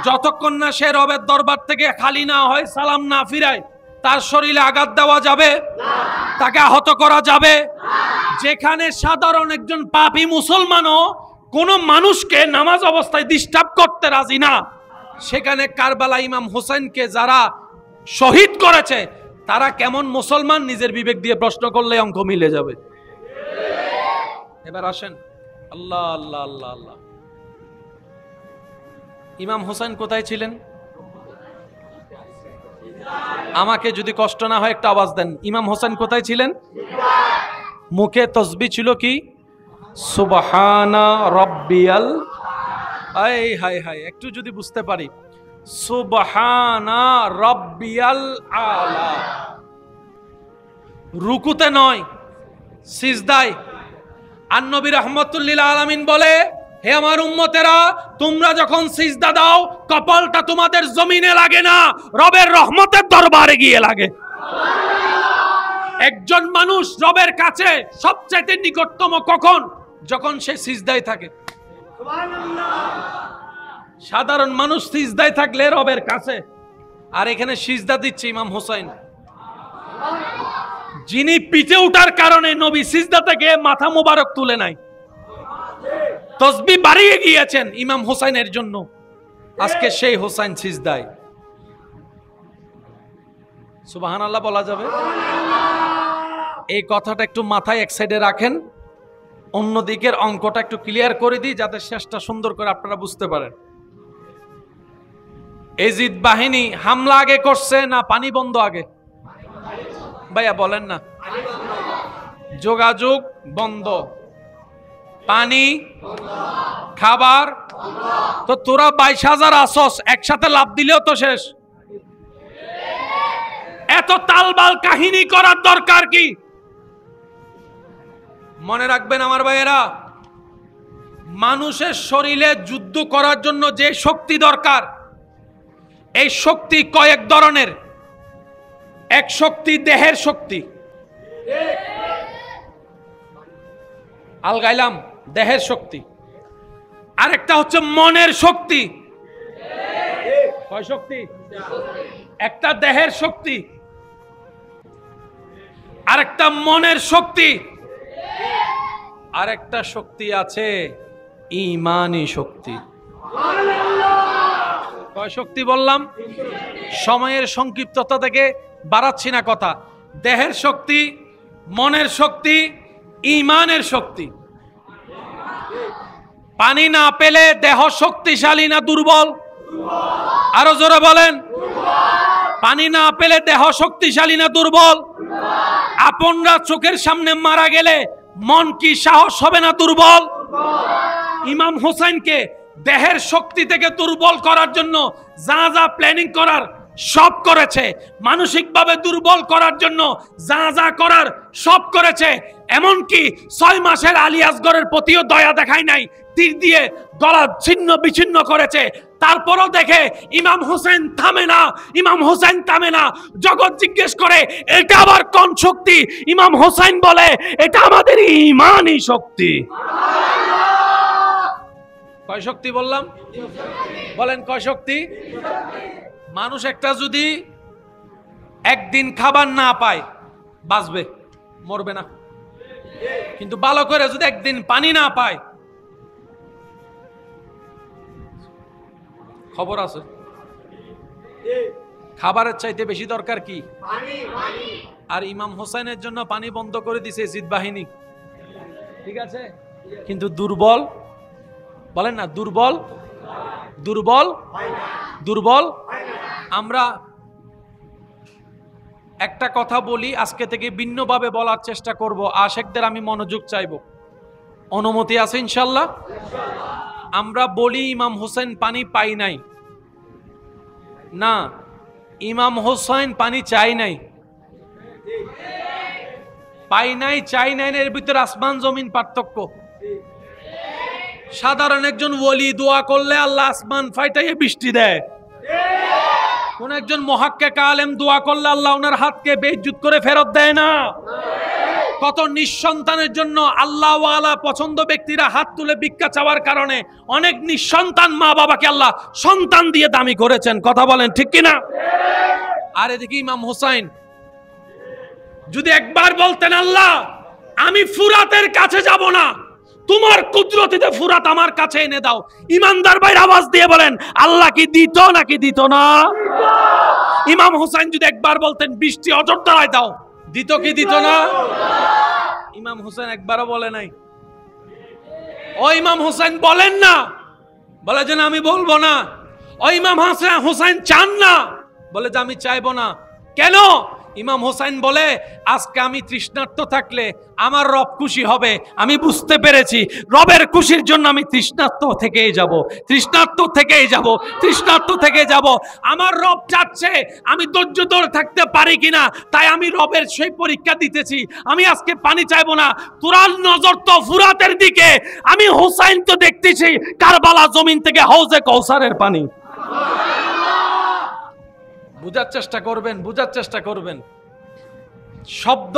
S1: যতক্ষণ না সে রবের দরবার থেকে খালি না হয়, সালাম না ফিরায়, তার শরীরে আঘাত দেওয়া যাবে না, তাকে আহত করা যাবে না। যেখানে সাধারণ একজন পাপী মুসলমানও কোন মানুষকে নামাজ অবস্থায় ডিস্টার্ব করতে রাজি না, সেখানে কারবালা ইমাম হোসেনকে যারা শহীদ করেছে তারা কেমন মুসলমান? নিজের বিবেক দিয়ে প্রশ্ন করলে অঙ্ক মিলে যাবে। এবার আসেন, আল্লাহ আল্লাহ আল্লাহ আল্লাহ, ইমাম হোসেন কোথায় ছিলেন? আমাকে যদি কষ্ট না হয় একটা আওয়াজ দেন, ইমাম হোসেন কোথায় ছিলেন? মুখে তসবিহ ছিল কি? সুবহানা রাব্বিয়াল, হাই হাই হাই, একটু যদি বুঝতে পারি, সুবহানা রাব্বিয়াল আলা। রুকুতে নয়, সিজদায়। আর নবী রাহমাতুল লিল আলামিন বলে, হে আমার উম্মতেরা, তোমরা যখন সিজদা দাও কপালটা তোমাদের জমিনে লাগে না, রবের রহমতের দরবারে গিয়ে লাগে। একজন মানুষ রবের কাছে সবচেয়ে নিকটতম কখন? যখন সে সিজদায় থাকে। সাধারণ মানুষ সিজদায় থাকলে রবের কাছে, আর এখানে সিজদা দিচ্ছে ইমাম হোসেন, যিনি পিঠে উঠার কারণে নবী সিজদা থেকে মাথা মোবারক তুলে নাই, তসবিহ বাড়িয়ে গিয়েছেন ইমাম হোসেনের জন্য। আজকে সেই হোসেন সিজদায়। সুবহানাল্লাহ বলা যাবে? এই কথাটা একটু মাথায় এক সাইডে রাখেন, অন্যদিকের অঙ্কটা একটু ক্লিয়ার করে দিই যাতে শেষটা সুন্দর করে আপনারা বুঝতে পারেন। এজিদ বাহিনী হামলা আগে করছে না পানি বন্ধ আগে? ভাইয়া বলেন না। যোগাযোগ বন্ধ, পানি, খাবার। তো তোরা 22,000 আসস, একসাথে লাভ দিলেও তো শেষ। এত তালবাল কাহিনী করার দরকার কি? মনে রাখবেন আমার ভাইয়েরা, মানুষের শরীরে যুদ্ধ করার জন্য যে শক্তি দরকার, এই শক্তি কয়েক ধরনের। এক শক্তি দেহের শক্তি, আলগাইলাম, দেহের শক্তি। আরেকটা হচ্ছে মনের শক্তি। কয় শক্তি? একটা দেহের শক্তি, আরেকটা মনের শক্তি, আরেকটা শক্তি আছে ঈমানি শক্তি। কয় শক্তি বললাম? সময়ের সংক্ষিপ্ততা থেকে বাড়াচ্ছি না কথা। দেহের শক্তি, মনের শক্তি, ঈমানের শক্তি। পানি না পেলে দেহ শক্তিশালী না দুর্বল? আরো জোরে বলেন। পানি না পেলে দেহ শক্তিশালী না দুর্বল? আপনরা চোখের সামনে মারা গেলে মন কি সাহস হবে না দুর্বল? ইমাম হোসেনকে দেহের শক্তি থেকে দুর্বল করার জন্য যা যা প্ল্যানিং করার সব করেছে, মানসিকভাবে দুর্বল করার জন্য যা যা করার সব করেছে। এমনকি 6 মাসের আলী আসগরের প্রতিও দয়া দেখায় নাই, তীর দিয়ে গলা ছিন্ন বিচ্ছিন্ন করেছে। তারপরও দেখে ইমাম হোসেন থামে না, ইমাম হোসেন থামে না। জগৎ জিজ্ঞেস করে এটা আবার কোন শক্তি? ইমাম হোসেন বলে এটা আমাদের ঈমানি শক্তি। কয় শক্তি বললাম? বলেন কয় শক্তি? মানুষ একটা যদি একদিন খাবার না পায় বাঁচবে, মরবে না। কিন্তু ভালো করে যদি একদিন পানি না পায়, খবর আছে। খাবারের চাইতে বেশি দরকার কি? আর ইমাম হোসেনের জন্য পানি বন্ধ করে দিছে জিদ বাহিনী, ঠিক আছে? কিন্তু দুর্বল, বলেন না দুর্বল, দুর্বল, দুর্বল। আমরা একটা কথা বলি, আজকে থেকে ভিন্নভাবে বলার চেষ্টা করব। আশেকদের আমি মনোযোগ চাইব, অনুমতি আছে ইনশাল্লাহ? আমরা বলি ইমাম হোসেন পানি পাই নাই, না, ইমাম হোসেন পানি চাই নাই। পাই নাই চাই নাই এর ভিতরে আসমান জমিন পার্থক্য। সাধারণ একজন ওলি দোয়া করলে আল্লাহ আসমান ফাইটাইয়ে বৃষ্টি দেয়। কোন একজন মুহাক্কিক আলেম দোয়া করলে আল্লাহ ওনার হাতকে বেইজ্জত করে ফেরত দেয় না। কত নিঃসন্তানের জন্য আল্লাহ ওয়ালা পছন্দ ব্যক্তিরা হাত তুলে ভিক্ষা চাওয়ার কারণে অনেক নিঃসন্তান মা বাবাকে আল্লাহ সন্তান দিয়ে দামি করেছেন। কথা বলেন ঠিক কিনা? আর এদিকে ইমাম হোসেন যদি একবার বলতেন আল্লাহ আমি ফুরাতের কাছে যাব না, তোমার কুদরতিতে ফুরাত আমার কাছে এনে দাও, ইমানদার ভাই আওয়াজ দিয়ে বলেন আল্লাহ কি দিত নাকি দিত না? ইমাম হোসেন যদি একবার বলতেন বৃষ্টি অযোধ্যায় দাও, দিত কি দিত না? ইমাম হোসেন একবারও বলে নাই। ও ইমাম হোসেন বলেন না, বলে যে আমি বলবো না। ও ইমাম হোসেন চান না, বলে যে আমি চাইবো না। কেন? ইমাম হোসেন বলে আজকে আমি তৃষ্ণার্ত থাকলে আমার রব খুশি হবে। আমি বুঝতে পেরেছি রবের খুশির জন্য আমি তৃষ্ণার্ত থেকেই যাব, তৃষ্ণার্ত থেকেই যাব, তৃষ্ণার্ত থেকে যাব। আমার রব চাচ্ছে আমি ধৈর্য ধরে থাকতে পারি কিনা, তাই আমি রবের সেই পরীক্ষা দিতেছি। আমি আজকে পানি চাইবো না। তোরার নজর তো ফুরাতের দিকে, আমি হোসেন তো দেখতেছি কারবালা জমিন থেকে হাউজে কৌসারের পানি। বুঝার চেষ্টা করবেন, বুঝার চেষ্টা করবেন। শব্দ,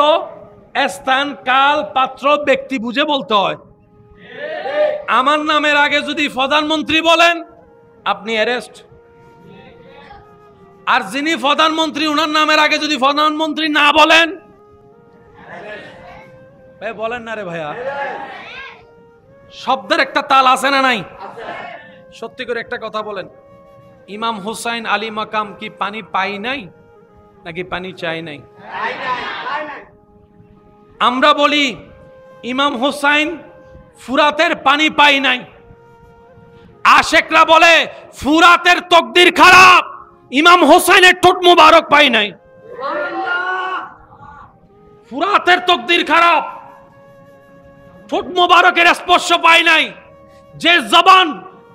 S1: স্থান, কাল, পাত্র, ব্যক্তি বুঝে বলতে হয়। আমার নামের আগে যদি প্রধানমন্ত্রী বলেন আপনি অ্যারেস্ট, আর যিনি প্রধানমন্ত্রী ওনার নামের আগে যদি প্রধানমন্ত্রী না বলেন, ভাই বলেন না রে ভাইয়া, শব্দের একটা তাল আছে না নাই? সত্যি করে একটা কথা বলেন, ইমাম হুসাইন আলী মাকাম কি পানি পাই নাই নাকি পানি চাই নাই? আমরা বলি ইমাম হুসাইন ফুরাতের পানি পাই নাই, আশেকরা বলে ফুরাতের তকদির খারাপ, ইমাম হুসাইনের ঠোঁট মুবারক পাই নাই। ফুরাতের তকদির খারাপ, ঠোঁট মোবারকের স্পর্শ পায় নাই, যে জবান,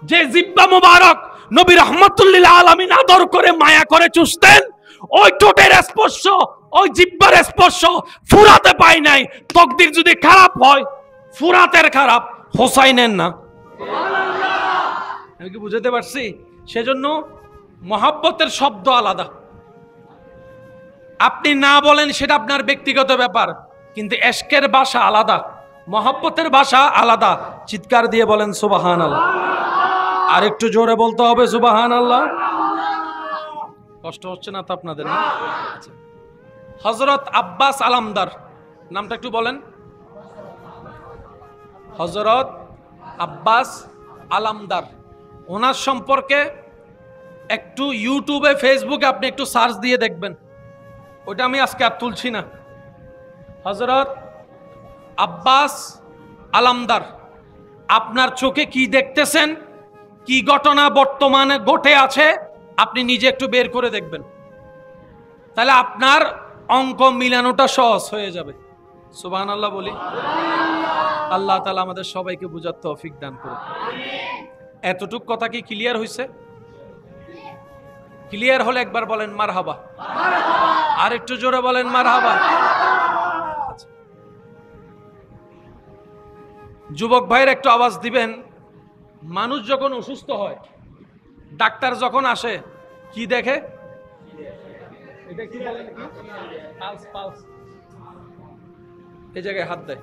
S1: যে জিহ্বা মোবারক নবী রাহমাতুল্লিল আলামিন আদর করে মায়া করে চুষতেন, ওই ঠোঁটের স্পর্শ, ওই জিহ্বার স্পর্শ ফুরাতে পায় নাই। তকদির যদি খারাপ হয়, ফুরাতের খারাপ, হোসাইনের না। আমি কি বুঝাতে পারছি? সেজন্য মহাব্বতের শব্দ আলাদা, আপনি না বলেন সেটা আপনার ব্যক্তিগত ব্যাপার, কিন্তু এশকের ভাষা আলাদা, মহাব্বতের ভাষা আলাদা। চিৎকার দিয়ে বলেন সুবহানাল্লাহ। আর একটু জোরে বলতে হবে সুবহানাল্লাহ। কষ্ট হচ্ছে না তো আপনাদের? হযরত আব্বাস আলামদার নামটা একটু বলেন। হযরত আব্বাস আলামদার, ওনার সম্পর্কে একটু ইউটিউবে, ফেসবুকে আপনি একটু সার্চ দিয়ে দেখবেন, ওটা আমি আজকে আর তুলছি না। হযরত আব্বাস আলামদার, আপনার চোখে কি দেখতেছেন, কি ঘটনা বর্তমানে ঘটে আছে, আপনি নিজে একটু বের করে দেখবেন, তাহলে আপনার অঙ্ক মিলানোটা সহজ হয়ে যাবে। সুবহানাল্লাহ বলি। আল্লাহ তাআলা আমাদের সবাইকে বুঝার তৌফিক দান করুন। এতটুক কথা কি ক্লিয়ার হয়েছে? ক্লিয়ার হলে একবার বলেন মারহাবা। আর একটু জোরে বলেন মারহাবা। যুবক ভাইয়ের একটু আওয়াজ দিবেন। মানুষ যখন অসুস্থ হয়, ডাক্তার যখন আসে, কি দেখে? এটা কি বলেন? Pulse, pulse. এই জায়গায় হাত দেয়।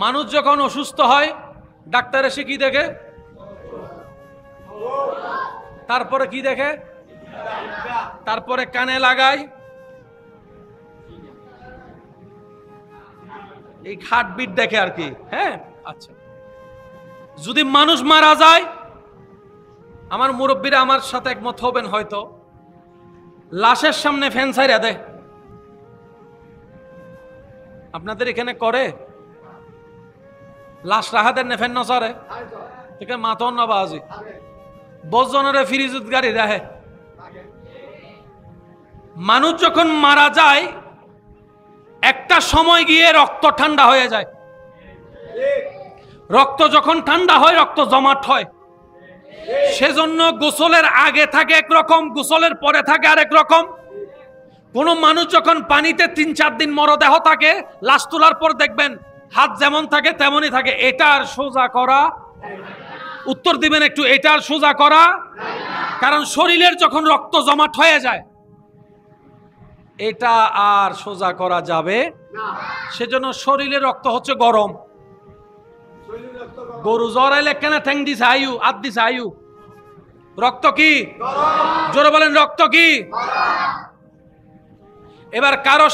S1: মানুষ যখন অসুস্থ হয়, ডাক্তার এসে কি দেখে? তারপরে কি দেখে? তারপরে কানে লাগায়, এই হার্টবিট দেখে আর কি। হ্যাঁ, আচ্ছা। যদি মানুষ মারা যায়, আমার মুরব্বীরা আমার সাথে একমত হবেন হয়তো, লাশের সামনে ফ্যান ছাইরা দেয়। আপনাদের এখানে করে? লাশ রাখা দেন না, ফ্যান নচরে থেকে মাথন না বাজি বজনের ফিরিজুত গাড়ি রাখে। মানুষ যখন মারা যায়, একটা সময় গিয়ে রক্ত ঠান্ডা হয়ে যায়। রক্ত যখন ঠান্ডা হয়, রক্ত জমাট হয়। সেজন্য গোসলের আগে থাকে একরকম, গোসলের পরে থাকে আরেক রকম। কোন মানুষ যখন পানিতে 3-4 দিন মরদেহ থাকে, লাশ তোলার পর দেখবেন হাত যেমন থাকে তেমনই থাকে। এটা আর সোজা করা, উত্তর দিবেন একটু, এটা আর সোজা করা, কারণ শরীরের যখন রক্ত জমাট হয়ে যায়, এটা আর সোজা করা যাবে না। সেজন্য শরীরের রক্ত হচ্ছে গরম। গরু জড়াইলে কেন ঠ্যাং দিছে আয়ু, আদ দিছে আয়ু, রক্ত কি জোরে বলেন, রক্ত কি? এবার কারো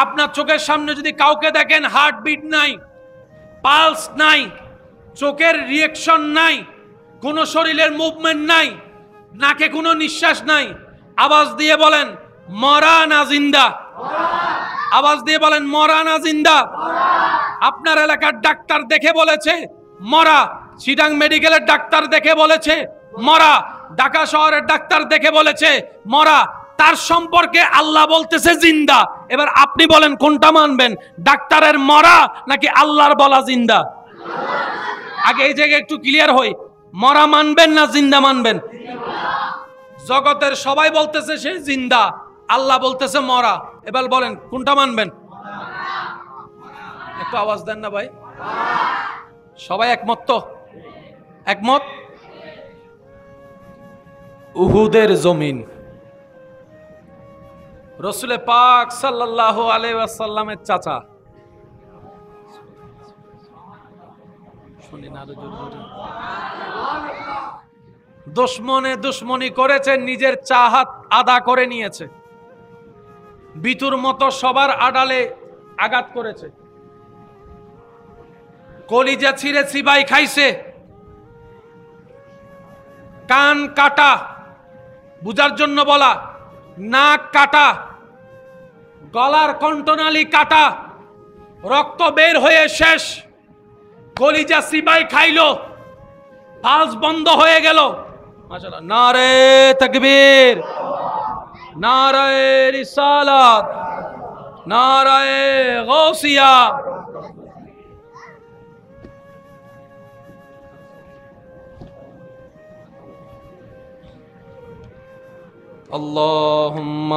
S1: আপনার চোখের সামনে যদি কাউকে দেখেন হার্টবিট নাই, পালস নাই, চোখের রিঅ্যাকশন নাই, কোনো শরীরের মুভমেন্ট নাই, নাকে কোনো নিঃশ্বাস নাই, আওয়াজ দিয়ে বলেন মরা না জিন্দা? আওয়াজ দিয়ে বলেন মরা না জিন্দা? আপনার এলাকার ডাক্তার দেখে বলেছে মরা, চিটাং মেডিকেলের ডাক্তার দেখে বলেছে মরা, ঢাকা শহরের ডাক্তার দেখে বলেছে মরা, তার সম্পর্কে আল্লাহ বলতেছে জিন্দা। এবার আপনি বলেন কোনটা মানবেন, ডাক্তারের মরা নাকি আল্লাহর বলা জিন্দা? আগে এই জায়গায় একটু ক্লিয়ার হই, মরা মানবেন না জিন্দা মানবেন? জগতের সবাই বলতেছে সে জিন্দা, আল্লাহ বলতেছে মরা। এবার বলেন কোনটা মানবেন? একটু আওয়াজ দেন না ভাই। সবাই একমত তো? একমত? উহুদের জমিন, রাসূল পাক সাল্লাল্লাহু আলাইহি ওয়াসাল্লামের চাচা, শুনি না আরো জোরে জোরে, দুশমনে দুশমনি করেছে, নিজের চাহাত আদা করে নিয়েছে, বিতুর মতো সবার আড়ালে আঘাত করেছে, কলিজা ছিঁড়ে চিবাই খাইছে, কান কাটা, বুঝার জন্য বলা, নাক কাটা, গলার কণ্ঠনালী কাটা, রক্ত বের হয়ে শেষ, কলিজা চিবাই খাইলো, পালস বন্ধ হয়ে গেল। মাশাআল্লাহ, নারে তাকবীর, নারে রিসালাত, নারে গাউসিয়া, اللهم